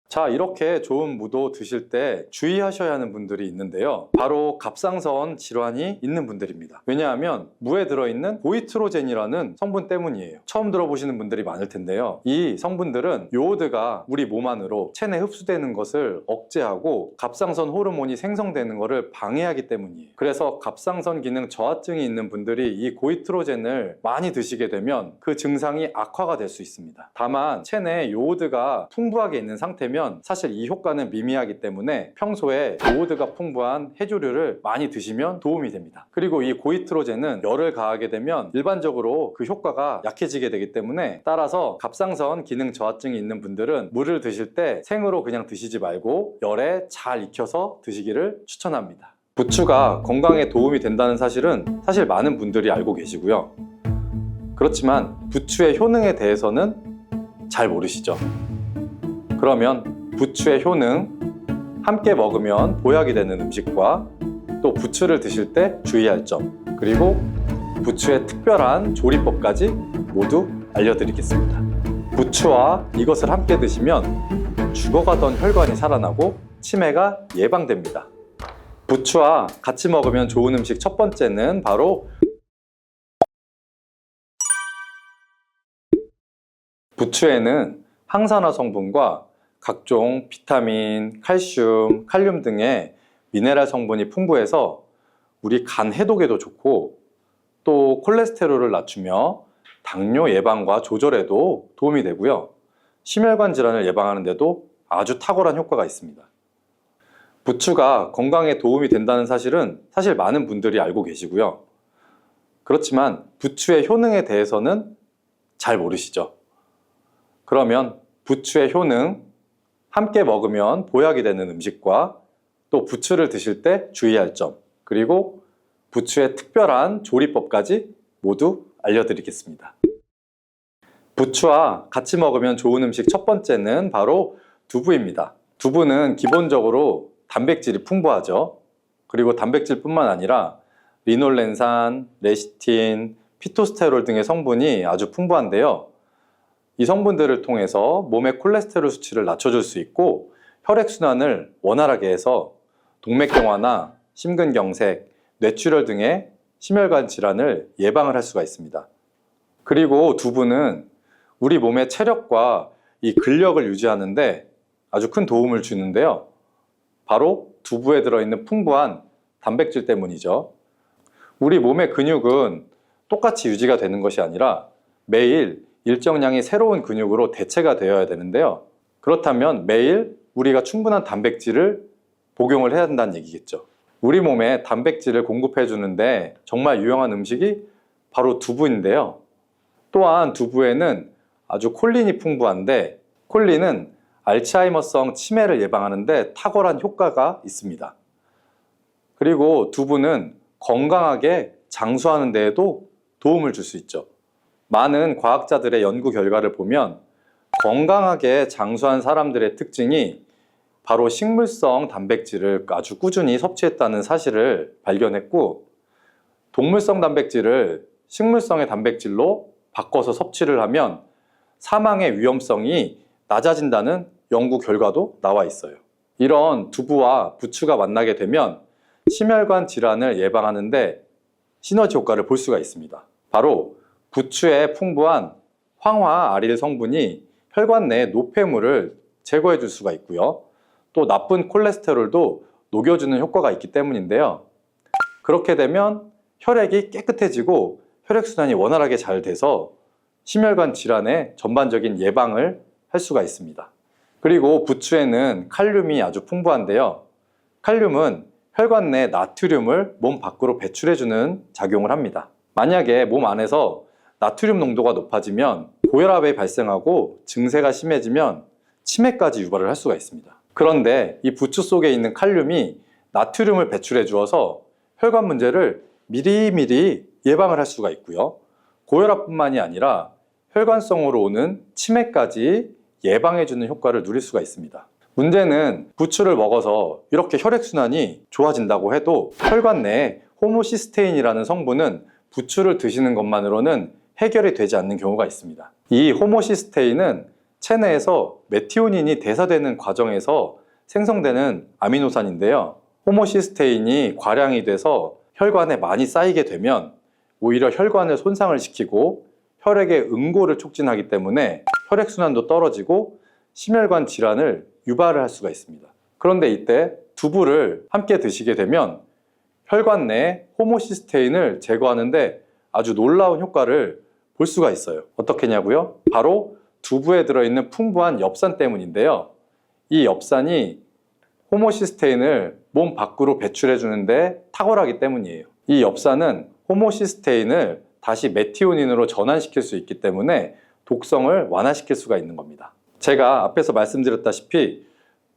자, 이렇게 좋은 무도 드실 때 주의하셔야 하는 분들이 있는데요. 바로 갑상선 질환이 있는 분들입니다. 왜냐하면 무에 들어있는 고이트로젠이라는 성분 때문이에요. 처음 들어보시는 분들이 많을 텐데요. 이 성분들은 요오드가 우리 몸 안으로 체내 흡수되는 것을 억제하고 갑상선 호르몬이 생성되는 것을 방해하기 때문이에요. 그래서 갑상선 기능 저하증이 있는 분들이 이 고이트로젠을 많이 드시게 되면 그 증상이 악화가 될 수 있습니다. 다만 체내에 요오드가 풍부하게 있는 상태면 하면 사실 이 효과는 미미하기 때문에 평소에 요오드가 풍부한 해조류를 많이 드시면 도움이 됩니다. 그리고 이 고이트로제는 열을 가하게 되면 일반적으로 그 효과가 약해지게 되기 때문에, 따라서 갑상선 기능 저하증이 있는 분들은 물을 드실 때 생으로 그냥 드시지 말고 열에 잘 익혀서 드시기를 추천합니다. 부추가 건강에 도움이 된다는 사실은 사실 많은 분들이 알고 계시고요. 그렇지만 부추의 효능에 대해서는 잘 모르시죠? 그러면 부추의 효능, 함께 먹으면 보약이 되는 음식과 또 부추를 드실 때 주의할 점, 그리고 부추의 특별한 조리법까지 모두 알려드리겠습니다. 부추와 이것을 함께 드시면 죽어가던 혈관이 살아나고 치매가 예방됩니다. 부추와 같이 먹으면 좋은 음식 첫 번째는 바로 부추에는 항산화 성분과 각종 비타민, 칼슘, 칼륨 등의 미네랄 성분이 풍부해서 우리 간 해독에도 좋고, 또 콜레스테롤을 낮추며 당뇨 예방과 조절에도 도움이 되고요. 심혈관 질환을 예방하는 데도 아주 탁월한 효과가 있습니다. 부추가 건강에 도움이 된다는 사실은 사실 많은 분들이 알고 계시고요. 그렇지만 부추의 효능에 대해서는 잘 모르시죠? 그러면 부추의 효능, 함께 먹으면 보약이 되는 음식과 또 부추를 드실 때 주의할 점, 그리고 부추의 특별한 조리법까지 모두 알려드리겠습니다. 부추와 같이 먹으면 좋은 음식 첫 번째는 바로 두부입니다. 두부는 기본적으로 단백질이 풍부하죠. 그리고 단백질뿐만 아니라 리놀렌산, 레시틴, 피토스테롤 등의 성분이 아주 풍부한데요. 이 성분들을 통해서 몸의 콜레스테롤 수치를 낮춰줄 수 있고, 혈액순환을 원활하게 해서 동맥경화나 심근경색, 뇌출혈 등의 심혈관 질환을 예방을 할 수가 있습니다. 그리고 두부는 우리 몸의 체력과 이 근력을 유지하는데 아주 큰 도움을 주는데요. 바로 두부에 들어있는 풍부한 단백질 때문이죠. 우리 몸의 근육은 똑같이 유지가 되는 것이 아니라 매일 일정량의 새로운 근육으로 대체가 되어야 되는데요. 그렇다면 매일 우리가 충분한 단백질을 복용을 해야 한다는 얘기겠죠. 우리 몸에 단백질을 공급해 주는데 정말 유용한 음식이 바로 두부인데요. 또한 두부에는 아주 콜린이 풍부한데, 콜린은 알츠하이머성 치매를 예방하는 데 탁월한 효과가 있습니다. 그리고 두부는 건강하게 장수하는 데에도 도움을 줄 수 있죠. 많은 과학자들의 연구 결과를 보면 건강하게 장수한 사람들의 특징이 바로 식물성 단백질을 아주 꾸준히 섭취했다는 사실을 발견했고, 동물성 단백질을 식물성의 단백질로 바꿔서 섭취를 하면 사망의 위험성이 낮아진다는 연구 결과도 나와 있어요. 이런 두부와 부추가 만나게 되면 심혈관 질환을 예방하는데 시너지 효과를 볼 수가 있습니다. 바로 부추에 풍부한 황화 아릴 성분이 혈관 내 노폐물을 제거해 줄 수가 있고요. 또 나쁜 콜레스테롤도 녹여주는 효과가 있기 때문인데요. 그렇게 되면 혈액이 깨끗해지고 혈액순환이 원활하게 잘 돼서 심혈관 질환의 전반적인 예방을 할 수가 있습니다. 그리고 부추에는 칼륨이 아주 풍부한데요. 칼륨은 혈관 내 나트륨을 몸 밖으로 배출해주는 작용을 합니다. 만약에 몸 안에서 나트륨 농도가 높아지면 고혈압이 발생하고 증세가 심해지면 치매까지 유발을 할 수가 있습니다. 그런데 이 부추 속에 있는 칼륨이 나트륨을 배출해 주어서 혈관 문제를 미리미리 예방을 할 수가 있고요. 고혈압뿐만이 아니라 혈관성으로 오는 치매까지 예방해주는 효과를 누릴 수가 있습니다. 문제는 부추를 먹어서 이렇게 혈액순환이 좋아진다고 해도 혈관 내에 호모시스테인이라는 성분은 부추를 드시는 것만으로는 해결이 되지 않는 경우가 있습니다. 이 호모시스테인은 체내에서 메티오닌이 대사되는 과정에서 생성되는 아미노산인데요. 호모시스테인이 과량이 돼서 혈관에 많이 쌓이게 되면 오히려 혈관을 손상을 시키고 혈액의 응고를 촉진하기 때문에 혈액순환도 떨어지고 심혈관 질환을 유발을 할 수가 있습니다. 그런데 이때 두부를 함께 드시게 되면 혈관 내 호모시스테인을 제거하는데 아주 놀라운 효과를 볼 수가 있어요. 어떻게냐고요? 바로 두부에 들어있는 풍부한 엽산 때문인데요. 이 엽산이 호모시스테인을 몸 밖으로 배출해 주는데 탁월하기 때문이에요. 이 엽산은 호모시스테인을 다시 메티오닌으로 전환시킬 수 있기 때문에 독성을 완화시킬 수가 있는 겁니다. 제가 앞에서 말씀드렸다시피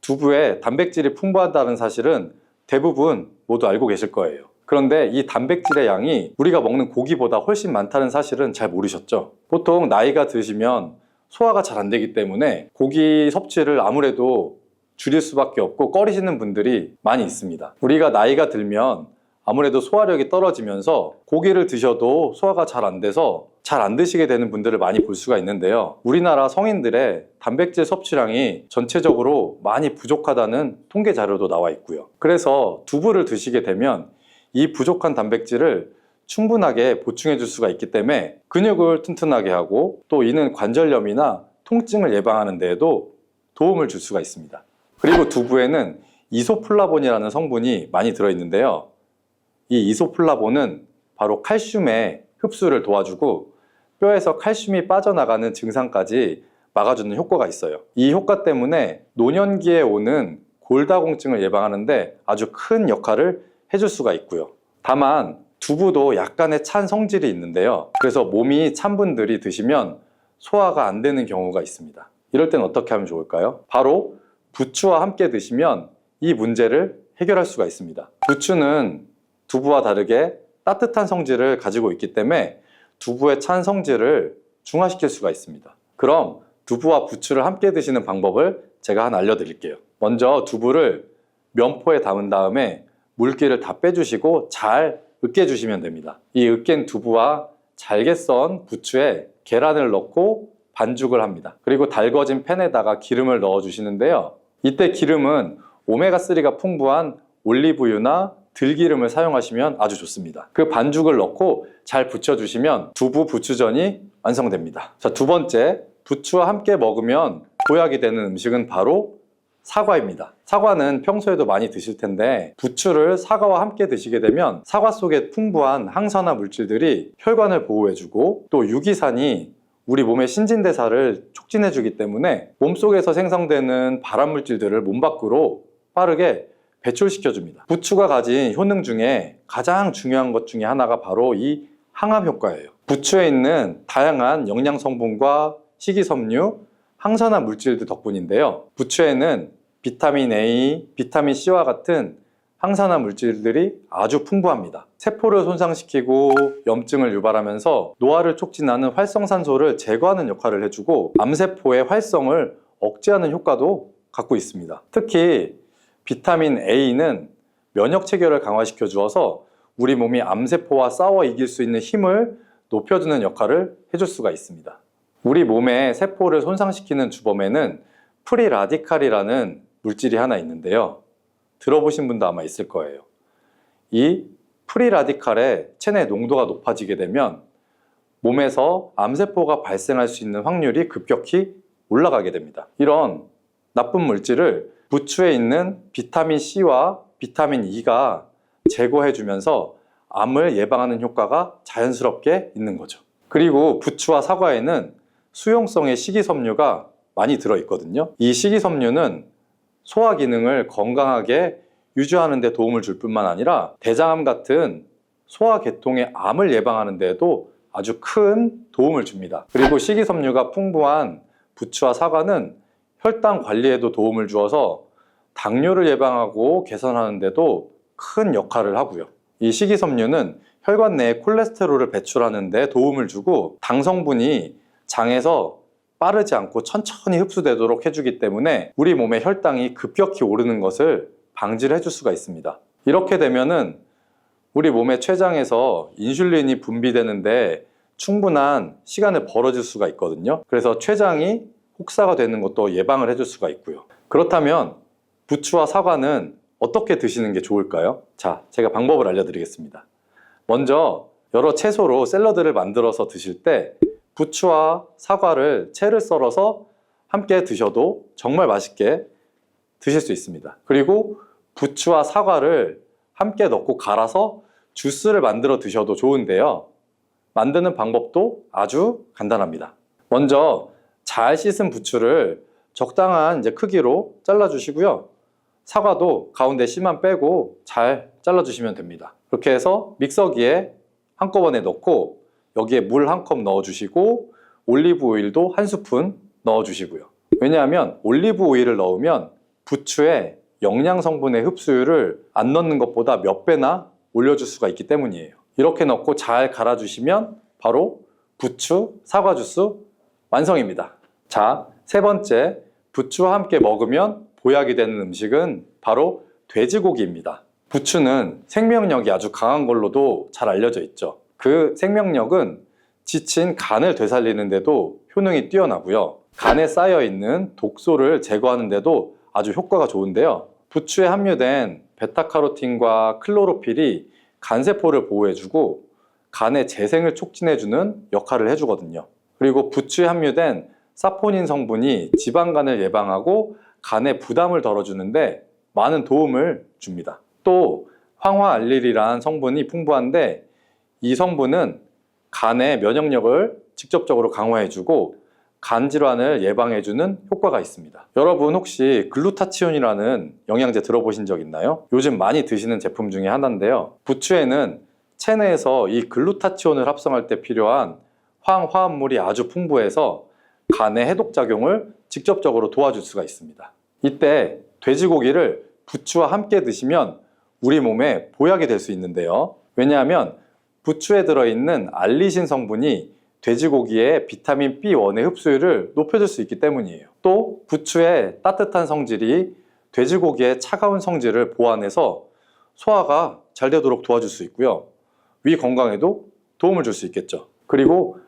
두부에 단백질이 풍부하다는 사실은 대부분 모두 알고 계실 거예요. 그런데 이 단백질의 양이 우리가 먹는 고기보다 훨씬 많다는 사실은 잘 모르셨죠? 보통 나이가 드시면 소화가 잘 안 되기 때문에 고기 섭취를 아무래도 줄일 수밖에 없고 꺼리시는 분들이 많이 있습니다. 우리가 나이가 들면 아무래도 소화력이 떨어지면서 고기를 드셔도 소화가 잘 안 돼서 잘 안 드시게 되는 분들을 많이 볼 수가 있는데요. 우리나라 성인들의 단백질 섭취량이 전체적으로 많이 부족하다는 통계 자료도 나와 있고요. 그래서 두부를 드시게 되면 이 부족한 단백질을 충분하게 보충해 줄 수가 있기 때문에 근육을 튼튼하게 하고 또 이는 관절염이나 통증을 예방하는 데에도 도움을 줄 수가 있습니다. 그리고 두부에는 이소플라본이라는 성분이 많이 들어있는데요. 이 이소플라본은 바로 칼슘의 흡수를 도와주고 뼈에서 칼슘이 빠져나가는 증상까지 막아주는 효과가 있어요. 이 효과 때문에 노년기에 오는 골다공증을 예방하는데 아주 큰 역할을 해줄 수가 있고요. 다만 두부도 약간의 찬 성질이 있는데요. 그래서 몸이 찬 분들이 드시면 소화가 안 되는 경우가 있습니다. 이럴 땐 어떻게 하면 좋을까요? 바로 부추와 함께 드시면 이 문제를 해결할 수가 있습니다. 부추는 두부와 다르게 따뜻한 성질을 가지고 있기 때문에 두부의 찬 성질을 중화시킬 수가 있습니다. 그럼 두부와 부추를 함께 드시는 방법을 제가 하나 알려드릴게요. 먼저 두부를 면포에 담은 다음에 물기를 다 빼주시고 잘 으깨주시면 됩니다. 이 으깬 두부와 잘게 썬 부추에 계란을 넣고 반죽을 합니다. 그리고 달궈진 팬에다가 기름을 넣어주시는데요. 이때 기름은 오메가3가 풍부한 올리브유나 들기름을 사용하시면 아주 좋습니다. 그 반죽을 넣고 잘 부쳐주시면 두부 부추전이 완성됩니다. 자, 두 번째, 부추와 함께 먹으면 보약이 되는 음식은 바로 사과입니다. 사과는 평소에도 많이 드실 텐데 부추를 사과와 함께 드시게 되면 사과 속에 풍부한 항산화 물질들이 혈관을 보호해주고 또 유기산이 우리 몸의 신진대사를 촉진해주기 때문에 몸속에서 생성되는 발암물질들을 몸 밖으로 빠르게 배출시켜줍니다. 부추가 가진 효능 중에 가장 중요한 것 중에 하나가 바로 이 항암 효과예요. 부추에 있는 다양한 영양 성분과 식이섬유, 항산화 물질들 덕분인데요. 부추에는 비타민 A, 비타민 C와 같은 항산화 물질들이 아주 풍부합니다. 세포를 손상시키고 염증을 유발하면서 노화를 촉진하는 활성산소를 제거하는 역할을 해주고 암세포의 활성을 억제하는 효과도 갖고 있습니다. 특히 비타민 A는 면역 체계를 강화시켜 주어서 우리 몸이 암세포와 싸워 이길 수 있는 힘을 높여주는 역할을 해줄 수가 있습니다. 우리 몸의 세포를 손상시키는 주범에는 프리라디칼이라는 물질이 하나 있는데요. 들어보신 분도 아마 있을 거예요. 이 프리라디칼의 체내 농도가 높아지게 되면 몸에서 암세포가 발생할 수 있는 확률이 급격히 올라가게 됩니다. 이런 나쁜 물질을 부추에 있는 비타민 C와 비타민 E가 제거해주면서 암을 예방하는 효과가 자연스럽게 있는 거죠. 그리고 부추와 사과에는 수용성의 식이섬유가 많이 들어있거든요. 이 식이섬유는 소화 기능을 건강하게 유지하는 데 도움을 줄 뿐만 아니라 대장암 같은 소화계통의 암을 예방하는 데에도 아주 큰 도움을 줍니다. 그리고 식이섬유가 풍부한 부추와 사과는 혈당 관리에도 도움을 주어서 당뇨를 예방하고 개선하는 데도 큰 역할을 하고요. 이 식이섬유는 혈관 내에 콜레스테롤을 배출하는 데 도움을 주고 당 성분이 장에서 빠르지 않고 천천히 흡수되도록 해주기 때문에 우리 몸의 혈당이 급격히 오르는 것을 방지를 해줄 수가 있습니다. 이렇게 되면은 우리 몸의 췌장에서 인슐린이 분비되는데 충분한 시간을 벌어줄 수가 있거든요. 그래서 췌장이 혹사가 되는 것도 예방을 해줄 수가 있고요. 그렇다면 부추와 사과는 어떻게 드시는 게 좋을까요? 자, 제가 방법을 알려드리겠습니다. 먼저 여러 채소로 샐러드를 만들어서 드실 때 부추와 사과를 채를 썰어서 함께 드셔도 정말 맛있게 드실 수 있습니다. 그리고 부추와 사과를 함께 넣고 갈아서 주스를 만들어 드셔도 좋은데요. 만드는 방법도 아주 간단합니다. 먼저 잘 씻은 부추를 적당한 이제 크기로 잘라주시고요. 사과도 가운데 씨만 빼고 잘 잘라주시면 됩니다. 그렇게 해서 믹서기에 한꺼번에 넣고 여기에 물 한 컵 넣어주시고 올리브 오일도 한 스푼 넣어주시고요. 왜냐하면 올리브 오일을 넣으면 부추의 영양 성분의 흡수율을 안 넣는 것보다 몇 배나 올려줄 수가 있기 때문이에요. 이렇게 넣고 잘 갈아주시면 바로 부추 사과 주스 완성입니다. 자, 세 번째, 부추와 함께 먹으면 보약이 되는 음식은 바로 돼지고기입니다. 부추는 생명력이 아주 강한 걸로도 잘 알려져 있죠. 그 생명력은 지친 간을 되살리는 데도 효능이 뛰어나고요. 간에 쌓여있는 독소를 제거하는 데도 아주 효과가 좋은데요. 부추에 함유된 베타카로틴과 클로로필이 간세포를 보호해주고 간의 재생을 촉진해주는 역할을 해주거든요. 그리고 부추에 함유된 사포닌 성분이 지방간을 예방하고 간의 부담을 덜어주는데 많은 도움을 줍니다. 또 황화알릴이라는 성분이 풍부한데 이 성분은 간의 면역력을 직접적으로 강화해주고 간 질환을 예방해주는 효과가 있습니다. 여러분 혹시 글루타치온이라는 영양제 들어보신 적 있나요? 요즘 많이 드시는 제품 중에 하나인데요. 부추에는 체내에서 이 글루타치온을 합성할 때 필요한 황화합물이 아주 풍부해서 간의 해독작용을 직접적으로 도와줄 수가 있습니다. 이때 돼지고기를 부추와 함께 드시면 우리 몸에 보약이 될 수 있는데요. 왜냐하면 부추에 들어있는 알리신 성분이 돼지고기의 비타민 B1의 흡수율을 높여줄 수 있기 때문이에요. 또 부추의 따뜻한 성질이 돼지고기의 차가운 성질을 보완해서 소화가 잘 되도록 도와줄 수 있고요. 위 건강에도 도움을 줄 수 있겠죠. 그리고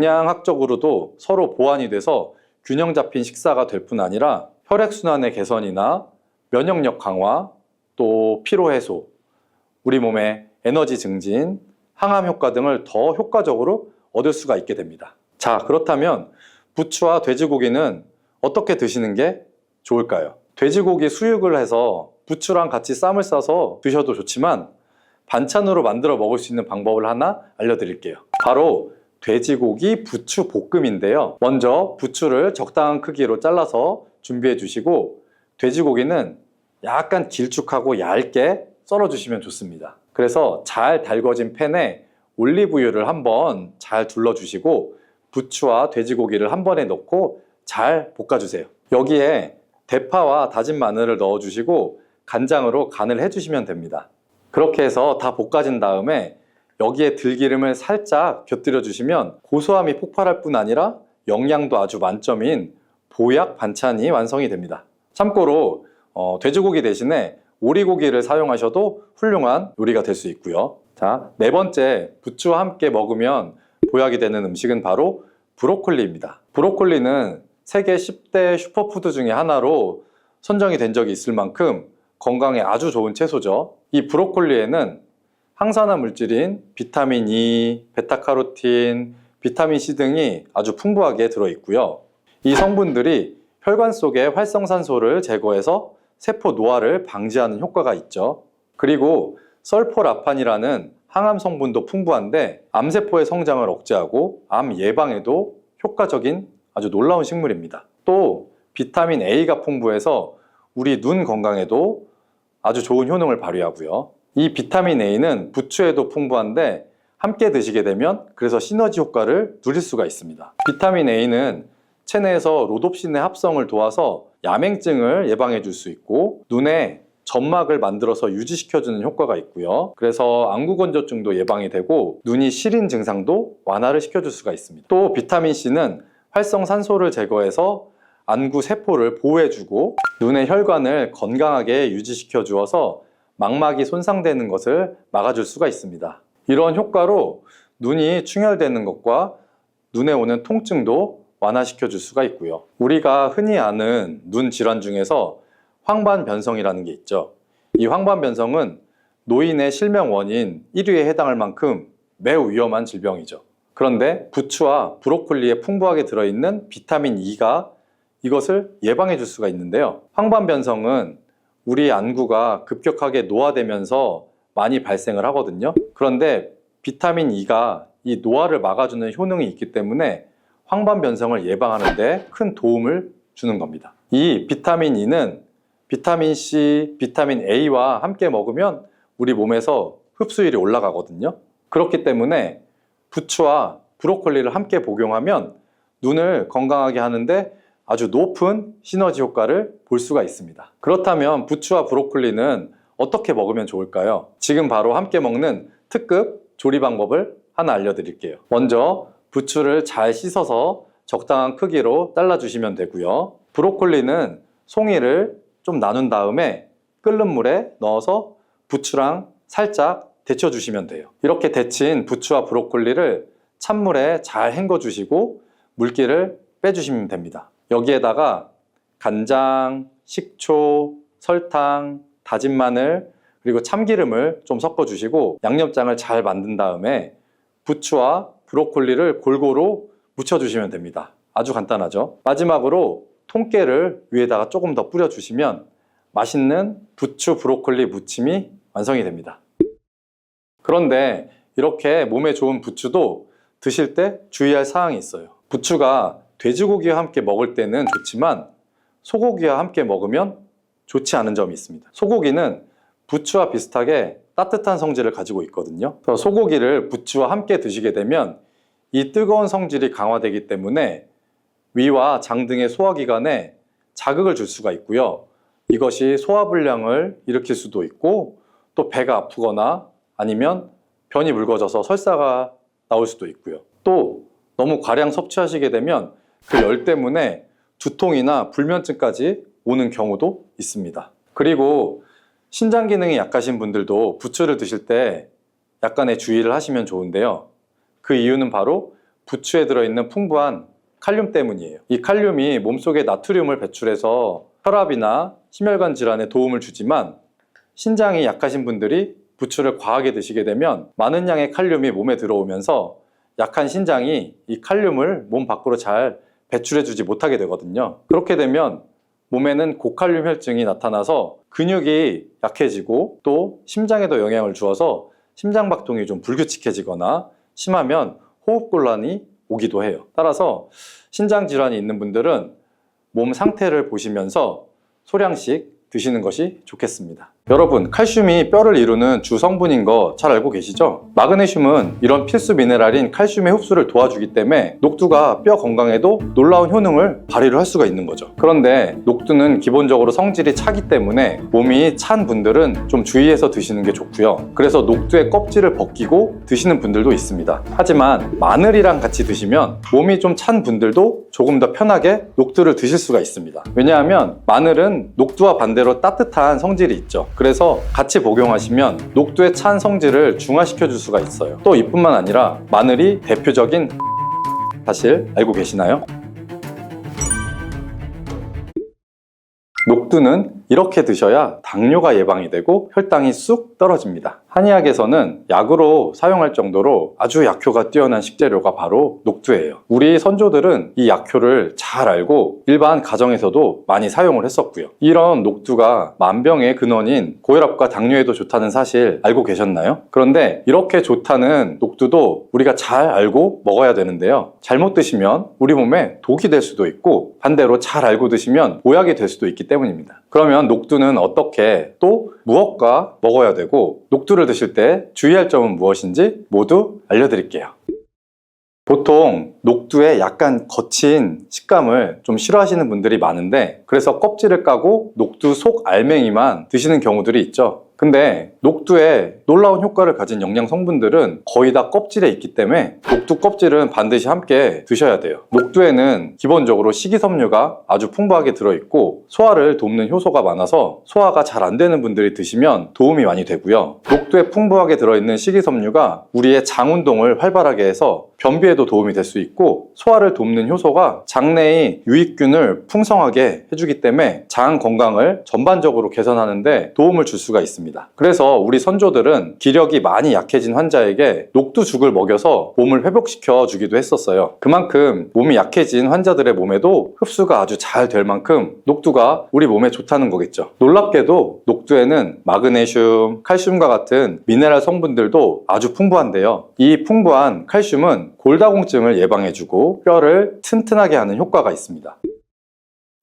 영양학적으로도 서로 보완이 돼서 균형 잡힌 식사가 될 뿐 아니라 혈액순환의 개선이나 면역력 강화, 또 피로 해소, 우리 몸의 에너지 증진, 항암 효과 등을 더 효과적으로 얻을 수가 있게 됩니다. 자, 그렇다면 부추와 돼지고기는 어떻게 드시는 게 좋을까요? 돼지고기 수육을 해서 부추랑 같이 쌈을 싸서 드셔도 좋지만 반찬으로 만들어 먹을 수 있는 방법을 하나 알려드릴게요. 바로 돼지고기 부추 볶음인데요. 먼저 부추를 적당한 크기로 잘라서 준비해 주시고 돼지고기는 약간 길쭉하고 얇게 썰어 주시면 좋습니다. 그래서 잘 달궈진 팬에 올리브유를 한번 잘 둘러주시고 부추와 돼지고기를 한 번에 넣고 잘 볶아주세요. 여기에 대파와 다진 마늘을 넣어주시고 간장으로 간을 해주시면 됩니다. 그렇게 해서 다 볶아진 다음에 여기에 들기름을 살짝 곁들여 주시면 고소함이 폭발할 뿐 아니라 영양도 아주 만점인 보약 반찬이 완성이 됩니다. 참고로 돼지고기 대신에 오리고기를 사용하셔도 훌륭한 요리가 될 수 있고요. 자, 네 번째, 부추와 함께 먹으면 보약이 되는 음식은 바로 브로콜리입니다. 브로콜리는 세계 10대 슈퍼푸드 중에 하나로 선정이 된 적이 있을 만큼 건강에 아주 좋은 채소죠. 이 브로콜리에는 항산화 물질인 비타민 E, 베타카로틴, 비타민 C 등이 아주 풍부하게 들어있고요. 이 성분들이 혈관 속의 활성산소를 제거해서 세포 노화를 방지하는 효과가 있죠. 그리고 설포라판이라는 항암 성분도 풍부한데 암세포의 성장을 억제하고 암 예방에도 효과적인 아주 놀라운 식물입니다. 또 비타민 A가 풍부해서 우리 눈 건강에도 아주 좋은 효능을 발휘하고요. 이 비타민 A는 부추에도 풍부한데 함께 드시게 되면 그래서 시너지 효과를 누릴 수가 있습니다. 비타민 A는 체내에서 로놉신의 합성을 도와서 야맹증을 예방해 줄 수 있고 눈에 점막을 만들어서 유지시켜주는 효과가 있고요. 그래서 안구건조증도 예방이 되고 눈이 시린 증상도 완화를 시켜줄 수가 있습니다. 또 비타민 C는 활성산소를 제거해서 안구 세포를 보호해주고 눈의 혈관을 건강하게 유지시켜 주어서 망막이 손상되는 것을 막아줄 수가 있습니다. 이런 효과로 눈이 충혈되는 것과 눈에 오는 통증도 완화시켜 줄 수가 있고요. 우리가 흔히 아는 눈 질환 중에서 황반변성이라는 게 있죠. 이 황반변성은 노인의 실명 원인 1위에 해당할 만큼 매우 위험한 질병이죠. 그런데 부추와 브로콜리에 풍부하게 들어있는 비타민 E가 이것을 예방해 줄 수가 있는데요. 황반변성은 우리 안구가 급격하게 노화되면서 많이 발생을 하거든요. 그런데 비타민 E가 이 노화를 막아주는 효능이 있기 때문에 황반변성을 예방하는 데 큰 도움을 주는 겁니다. 이 비타민 E는 비타민 C, 비타민 A와 함께 먹으면 우리 몸에서 흡수율이 올라가거든요. 그렇기 때문에 부추와 브로콜리를 함께 복용하면 눈을 건강하게 하는데 아주 높은 시너지 효과를 볼 수가 있습니다. 그렇다면 부추와 브로콜리는 어떻게 먹으면 좋을까요? 지금 바로 함께 먹는 특급 조리 방법을 하나 알려드릴게요. 먼저 부추를 잘 씻어서 적당한 크기로 잘라주시면 되고요. 브로콜리는 송이를 좀 나눈 다음에 끓는 물에 넣어서 부추랑 살짝 데쳐주시면 돼요. 이렇게 데친 부추와 브로콜리를 찬물에 잘 헹궈주시고 물기를 빼주시면 됩니다. 여기에다가 간장, 식초, 설탕, 다진 마늘, 그리고 참기름을 좀 섞어주시고 양념장을 잘 만든 다음에 부추와 브로콜리를 골고루 묻혀주시면 됩니다. 아주 간단하죠? 마지막으로 통깨를 위에다가 조금 더 뿌려주시면 맛있는 부추 브로콜리 무침이 완성이 됩니다. 그런데 이렇게 몸에 좋은 부추도 드실 때 주의할 사항이 있어요. 부추가 돼지고기와 함께 먹을 때는 좋지만 소고기와 함께 먹으면 좋지 않은 점이 있습니다. 소고기는 부추와 비슷하게 따뜻한 성질을 가지고 있거든요. 그래서 소고기를 부추와 함께 드시게 되면 이 뜨거운 성질이 강화되기 때문에 위와 장 등의 소화기관에 자극을 줄 수가 있고요. 이것이 소화불량을 일으킬 수도 있고 또 배가 아프거나 아니면 변이 묽어져서 설사가 나올 수도 있고요. 또 너무 과량 섭취하시게 되면 그 열 때문에 두통이나 불면증까지 오는 경우도 있습니다. 그리고 신장 기능이 약하신 분들도 부추를 드실 때 약간의 주의를 하시면 좋은데요. 그 이유는 바로 부추에 들어있는 풍부한 칼륨 때문이에요. 이 칼륨이 몸속에 나트륨을 배출해서 혈압이나 심혈관 질환에 도움을 주지만 신장이 약하신 분들이 부추를 과하게 드시게 되면 많은 양의 칼륨이 몸에 들어오면서 약한 신장이 이 칼륨을 몸 밖으로 잘 배출해주지 못하게 되거든요. 그렇게 되면 몸에는 고칼륨 혈증이 나타나서 근육이 약해지고 또 심장에도 영향을 주어서 심장박동이 좀 불규칙해지거나 심하면 호흡곤란이 오기도 해요. 따라서 신장질환이 있는 분들은 몸 상태를 보시면서 소량씩 드시는 것이 좋겠습니다. 여러분, 칼슘이 뼈를 이루는 주 성분인 거 잘 알고 계시죠? 마그네슘은 이런 필수 미네랄인 칼슘의 흡수를 도와주기 때문에 녹두가 뼈 건강에도 놀라운 효능을 발휘를 할 수가 있는 거죠. 그런데 녹두는 기본적으로 성질이 차기 때문에 몸이 찬 분들은 좀 주의해서 드시는 게 좋고요. 그래서 녹두의 껍질을 벗기고 드시는 분들도 있습니다. 하지만 마늘이랑 같이 드시면 몸이 좀 찬 분들도 조금 더 편하게 녹두를 드실 수가 있습니다. 왜냐하면 마늘은 녹두와 반대로 따뜻한 성질이 있죠. 그래서 같이 복용하시면 녹두의 찬 성질을 중화시켜 줄 수가 있어요. 또 이뿐만 아니라 마늘이 대표적인 사실 알고 계시나요? 녹두는 이렇게 드셔야 당뇨가 예방이 되고 혈당이 쑥 떨어집니다. 한의학에서는 약으로 사용할 정도로 아주 약효가 뛰어난 식재료가 바로 녹두예요. 우리 선조들은 이 약효를 잘 알고 일반 가정에서도 많이 사용을 했었고요. 이런 녹두가 만병의 근원인 고혈압과 당뇨에도 좋다는 사실 알고 계셨나요? 그런데 이렇게 좋다는 녹두도 우리가 잘 알고 먹어야 되는데요. 잘못 드시면 우리 몸에 독이 될 수도 있고 반대로 잘 알고 드시면 보약이 될 수도 있기 때문입니다. 그러면 녹두는 어떻게 또 무엇과 먹어야 되고 녹두를 드실 때 주의할 점은 무엇인지 모두 알려드릴게요. 보통 녹두의 약간 거친 식감을 좀 싫어하시는 분들이 많은데 그래서 껍질을 까고 녹두 속 알맹이만 드시는 경우들이 있죠. 근데 녹두에 놀라운 효과를 가진 영양 성분들은 거의 다 껍질에 있기 때문에 녹두 껍질은 반드시 함께 드셔야 돼요. 녹두에는 기본적으로 식이섬유가 아주 풍부하게 들어있고 소화를 돕는 효소가 많아서 소화가 잘 안 되는 분들이 드시면 도움이 많이 되고요. 녹두에 풍부하게 들어있는 식이섬유가 우리의 장 운동을 활발하게 해서 변비에도 도움이 될 수 있고 소화를 돕는 효소가 장내의 유익균을 풍성하게 해주기 때문에 장 건강을 전반적으로 개선하는 데 도움을 줄 수가 있습니다. 그래서 우리 선조들은 기력이 많이 약해진 환자에게 녹두죽을 먹여서 몸을 회복시켜 주기도 했었어요. 그만큼 몸이 약해진 환자들의 몸에도 흡수가 아주 잘 될 만큼 녹두가 우리 몸에 좋다는 거겠죠. 놀랍게도 녹두에는 마그네슘, 칼슘과 같은 미네랄 성분들도 아주 풍부한데요. 이 풍부한 칼슘은 골다공증을 예방해주고 뼈를 튼튼하게 하는 효과가 있습니다.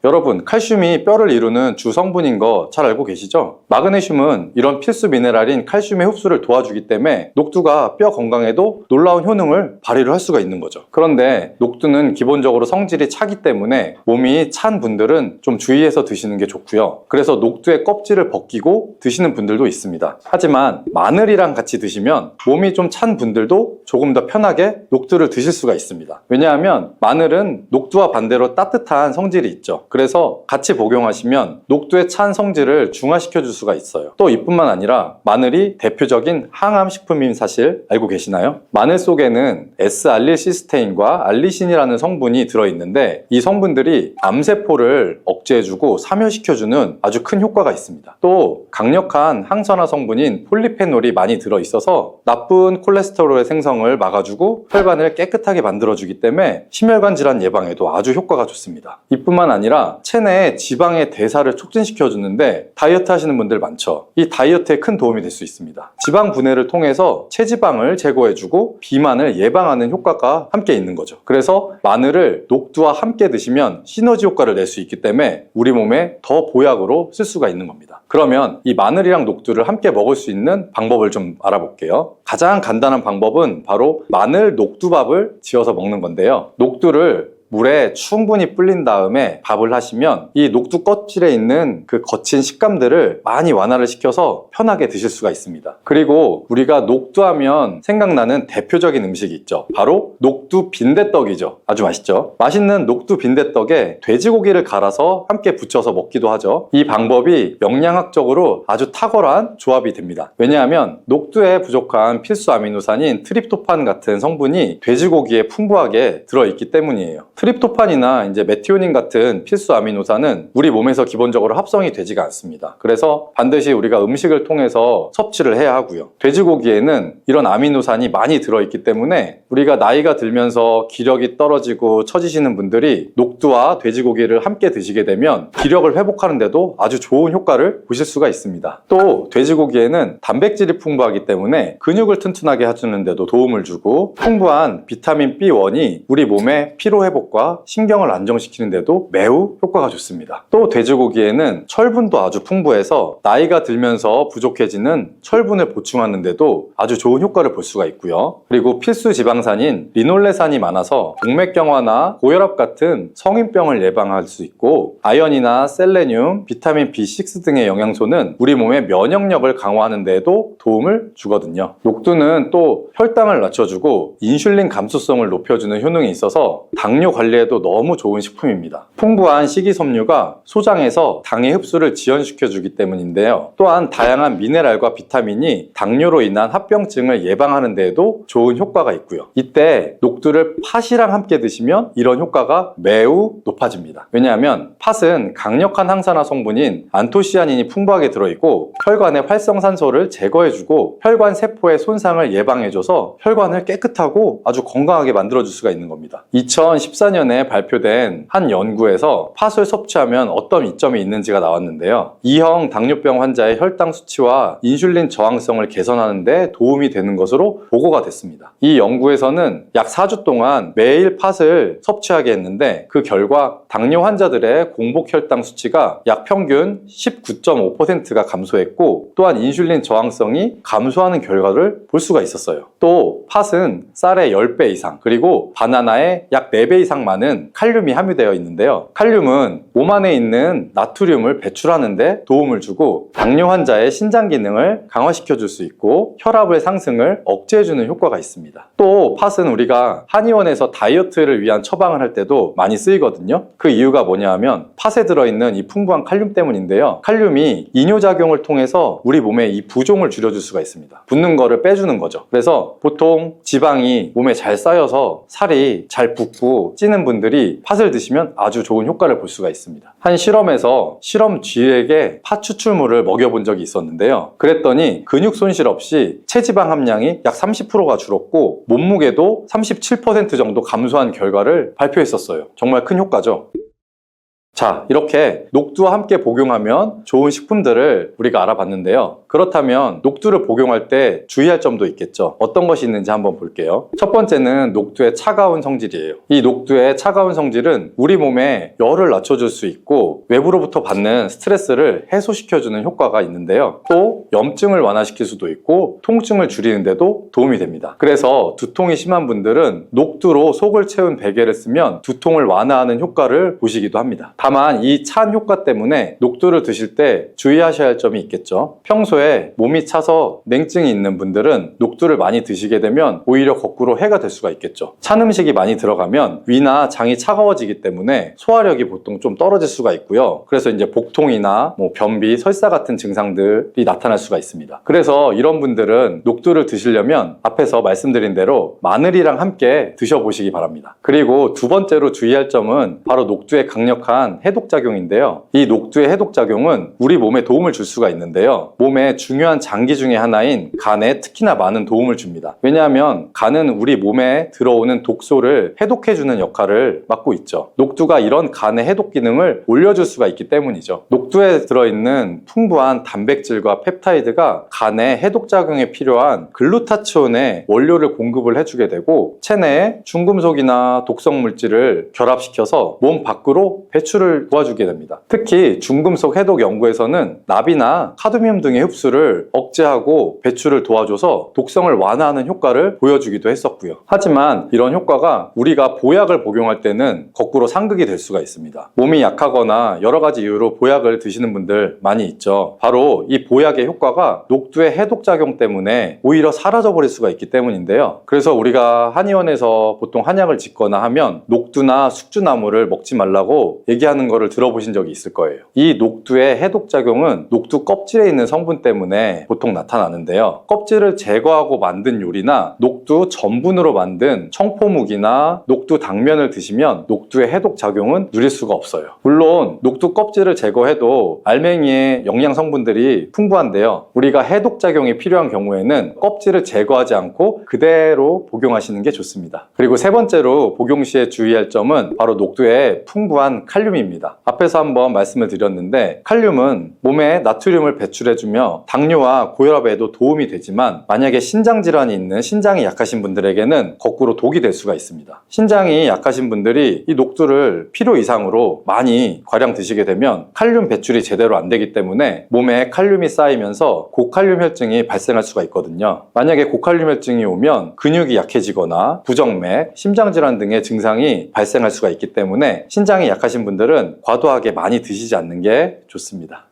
여러분, 칼슘이 뼈를 이루는 주 성분인 거 잘 알고 계시죠? 마그네슘은 이런 필수 미네랄인 칼슘의 흡수를 도와주기 때문에 녹두가 뼈 건강에도 놀라운 효능을 발휘를 할 수가 있는 거죠. 그런데 녹두는 기본적으로 성질이 차기 때문에 몸이 찬 분들은 좀 주의해서 드시는 게 좋고요. 그래서 녹두의 껍질을 벗기고 드시는 분들도 있습니다. 하지만 마늘이랑 같이 드시면 몸이 좀 찬 분들도 조금 더 편하게 녹두를 드실 수가 있습니다. 왜냐하면 마늘은 녹두와 반대로 따뜻한 성질이 있죠. 그래서 같이 복용하시면 녹두의 찬 성질을 중화시켜 줄 수가 있어요. 또 이뿐만 아니라 마늘이 대표적인 항암 식품인 사실 알고 계시나요? 마늘 속에는 S알릴시스테인과 알리신이라는 성분이 들어있는데 이 성분들이 암세포를 억제해주고 사멸시켜주는 아주 큰 효과가 있습니다. 또 강력한 항산화 성분인 폴리페놀이 많이 들어있어서 나쁜 콜레스테롤의 생성을 막아주고 혈관을 깨끗하게 만들어주기 때문에 심혈관 질환 예방에도 아주 효과가 좋습니다. 이뿐만 아니라 체내의 지방의 대사를 촉진시켜주는데 다이어트 하시는 분들 많죠. 이 다이어트에 큰 도움이 될 수 있습니다. 지방 분해를 통해서 체지방을 제거해주고 비만을 예방하는 효과가 함께 있는 거죠. 그래서 마늘을 녹두와 함께 드시면 시너지 효과를 낼 수 있기 때문에 우리 몸에 더 보약으로 쓸 수가 있는 겁니다. 그러면 이 마늘이랑 녹두를 함께 먹을 수 있는 방법을 좀 알아볼게요. 가장 간단한 방법은 바로 마늘 녹두밥을 지어서 먹는 건데요. 녹두를 물에 충분히 불린 다음에 밥을 하시면 이 녹두 껍질에 있는 그 거친 식감들을 많이 완화를 시켜서 편하게 드실 수가 있습니다. 그리고 우리가 녹두하면 생각나는 대표적인 음식이 있죠. 바로 녹두 빈대떡이죠. 아주 맛있죠. 맛있는 녹두 빈대떡에 돼지고기를 갈아서 함께 부쳐서 먹기도 하죠. 이 방법이 영양학적으로 아주 탁월한 조합이 됩니다. 왜냐하면 녹두에 부족한 필수 아미노산인 트립토판 같은 성분이 돼지고기에 풍부하게 들어있기 때문이에요. 트립토판이나 이제 메티오닌 같은 필수 아미노산은 우리 몸에서 기본적으로 합성이 되지가 않습니다. 그래서 반드시 우리가 음식을 통해서 섭취를 해야 하고요. 돼지고기에는 이런 아미노산이 많이 들어있기 때문에 우리가 나이가 들면서 기력이 떨어지고 처지시는 분들이 녹두와 돼지고기를 함께 드시게 되면 기력을 회복하는 데도 아주 좋은 효과를 보실 수가 있습니다. 또 돼지고기에는 단백질이 풍부하기 때문에 근육을 튼튼하게 해주는 데도 도움을 주고 풍부한 비타민 B1이 우리 몸의 피로 회복 과 신경을 안정시키는 데도 매우 효과가 좋습니다. 또 돼지고기에는 철분도 아주 풍부해서 나이가 들면서 부족해지는 철분을 보충하는 데도 아주 좋은 효과를 볼 수가 있고요. 그리고 필수 지방산인 리놀레산이 많아서 동맥경화나 고혈압 같은 성인병을 예방할 수 있고 아연이나 셀레늄, 비타민 B6 등의 영양소는 우리 몸의 면역력을 강화하는 데에도 도움을 주거든요. 녹두는 또 혈당을 낮춰주고 인슐린 감수성을 높여주는 효능이 있어서 당뇨 관리에도 너무 좋은 식품입니다. 풍부한 식이섬유가 소장에서 당의 흡수를 지연시켜주기 때문인데요. 또한 다양한 미네랄과 비타민이 당뇨로 인한 합병증을 예방하는 데에도 좋은 효과가 있고요. 이때 녹두를 팥이랑 함께 드시면 이런 효과가 매우 높아집니다. 왜냐하면 팥은 강력한 항산화 성분인 안토시아닌이 풍부하게 들어있고 혈관의 활성산소를 제거해주고 혈관 세포의 손상을 예방해줘서 혈관을 깨끗하고 아주 건강하게 만들어줄 수가 있는 겁니다. 2014년에 발표된 한 연구에서 팥을 섭취하면 어떤 이점이 있는지가 나왔는데요. 2형 당뇨병 환자의 혈당 수치와 인슐린 저항성을 개선하는 데 도움이 되는 것으로 보고가 됐습니다. 이 연구에서는 약 4주 동안 매일 팥을 섭취하게 했는데 그 결과 당뇨 환자들의 공복 혈당 수치가 약 평균 19.5%가 감소했고 또한 인슐린 저항성이 감소하는 결과를 볼 수가 있었어요. 또 팥은 쌀의 10배 이상 그리고 바나나의 약 4배 이상 많은 칼륨이 함유되어 있는데요. 칼륨은 몸 안에 있는 나트륨을 배출하는 데 도움을 주고 당뇨 환자의 신장 기능을 강화시켜 줄 수 있고 혈압의 상승을 억제해 주는 효과가 있습니다. 또 팥은 우리가 한의원에서 다이어트를 위한 처방을 할 때도 많이 쓰이거든요. 그 이유가 뭐냐 하면 팥에 들어있는 이 풍부한 칼륨 때문인데요. 칼륨이 이뇨작용을 통해서 우리 몸에 이 부종을 줄여줄 수가 있습니다. 붓는 거를 빼주는 거죠. 그래서 보통 지방이 몸에 잘 쌓여서 살이 잘 붓고 찌는 분들이 팥을 드시면 아주 좋은 효과를 볼 수가 있습니다. 한 실험에서 실험쥐에게 팥 추출물을 먹여본 적이 있었는데요. 그랬더니 근육 손실 없이 체지방 함량이 약 30%가 줄었고 몸무게도 37% 정도 감소한 결과를 발표했었어요. 정말 큰 효과죠. 자, 이렇게 녹두와 함께 복용하면 좋은 식품들을 우리가 알아봤는데요. 그렇다면 녹두를 복용할 때 주의할 점도 있겠죠. 어떤 것이 있는지 한번 볼게요. 첫 번째는 녹두의 차가운 성질이에요. 이 녹두의 차가운 성질은 우리 몸에 열을 낮춰줄 수 있고 외부로부터 받는 스트레스를 해소시켜주는 효과가 있는데요. 또 염증을 완화시킬 수도 있고 통증을 줄이는 데도 도움이 됩니다. 그래서 두통이 심한 분들은 녹두로 속을 채운 베개를 쓰면 두통을 완화하는 효과를 보시기도 합니다. 다만 이 찬 효과 때문에 녹두를 드실 때 주의하셔야 할 점이 있겠죠. 평소에 몸이 차서 냉증이 있는 분들은 녹두를 많이 드시게 되면 오히려 거꾸로 해가 될 수가 있겠죠. 찬 음식이 많이 들어가면 위나 장이 차가워지기 때문에 소화력이 보통 좀 떨어질 수가 있고요. 그래서 이제 복통이나 변비, 설사 같은 증상들이 나타날 수가 있습니다. 그래서 이런 분들은 녹두를 드시려면 앞에서 말씀드린 대로 마늘이랑 함께 드셔보시기 바랍니다. 그리고 두 번째로 주의할 점은 바로 녹두의 강력한 해독작용인데요. 이 녹두의 해독작용은 우리 몸에 도움을 줄 수가 있는데요. 몸의 중요한 장기 중에 하나인 간에 특히나 많은 도움을 줍니다. 왜냐하면 간은 우리 몸에 들어오는 독소를 해독해주는 역할을 맡고 있죠. 녹두가 이런 간의 해독 기능을 올려줄 수가 있기 때문이죠. 녹두에 들어있는 풍부한 단백질과 펩타이드가 간의 해독작용에 필요한 글루타치온의 원료를 공급을 해주게 되고 체내에 중금속이나 독성 물질을 결합시켜서 몸 밖으로 배출을 도와주게 됩니다. 특히 중금속 해독 연구에서는 납이나 카드뮴 등의 흡수를 억제하고 배출을 도와줘서 독성을 완화하는 효과를 보여주기도 했었고요. 하지만 이런 효과가 우리가 보약을 복용할 때는 거꾸로 상극이 될 수가 있습니다. 몸이 약하거나 여러 가지 이유로 보약을 드시는 분들 많이 있죠. 바로 이 보약의 효과가 녹두의 해독작용 때문에 오히려 사라져버릴 수가 있기 때문인데요. 그래서 우리가 한의원에서 보통 한약을 짓거나 하면 녹두나 숙주나무를 먹지 말라고 얘기하는 거를 들어보신 적이 있을 거예요. 이 녹두의 해독작용은 녹두 껍질에 있는 성분 때문에 보통 나타나는데요. 껍질을 제거하고 만든 요리나 녹두 전분으로 만든 청포묵이나 녹두 당면을 드시면 녹두의 해독작용은 누릴 수가 없어요. 물론 녹두 껍질을 제거해도 알맹이의 영양 성분들이 풍부한데요. 우리가 해독작용이 필요한 경우에는 껍질을 제거하지 않고 그대로 복용하시는 게 좋습니다. 그리고 세 번째로 복용 시에 주의할 점은 바로 녹두의 풍부한 칼륨입니다. 앞에서 한번 말씀을 드렸는데 칼륨은 몸에 나트륨을 배출해주며 당뇨와 고혈압에도 도움이 되지만 만약에 신장질환이 있는 신장이 약하신 분들에게는 거꾸로 독이 될 수가 있습니다. 신장이 약하신 분들이 이 녹두를 필요 이상으로 많이 과량 드시게 되면 칼륨 배출이 제대로 안 되기 때문에 몸에 칼륨이 쌓이면서 고칼륨 혈증이 발생할 수가 있거든요. 만약에 고칼륨 혈증이 오면 근육이 약해지거나 부정맥, 심장질환 등의 증상이 발생할 수가 있기 때문에 신장이 약하신 분들은 과도하게 많이 드시지 않는 게 좋습니다.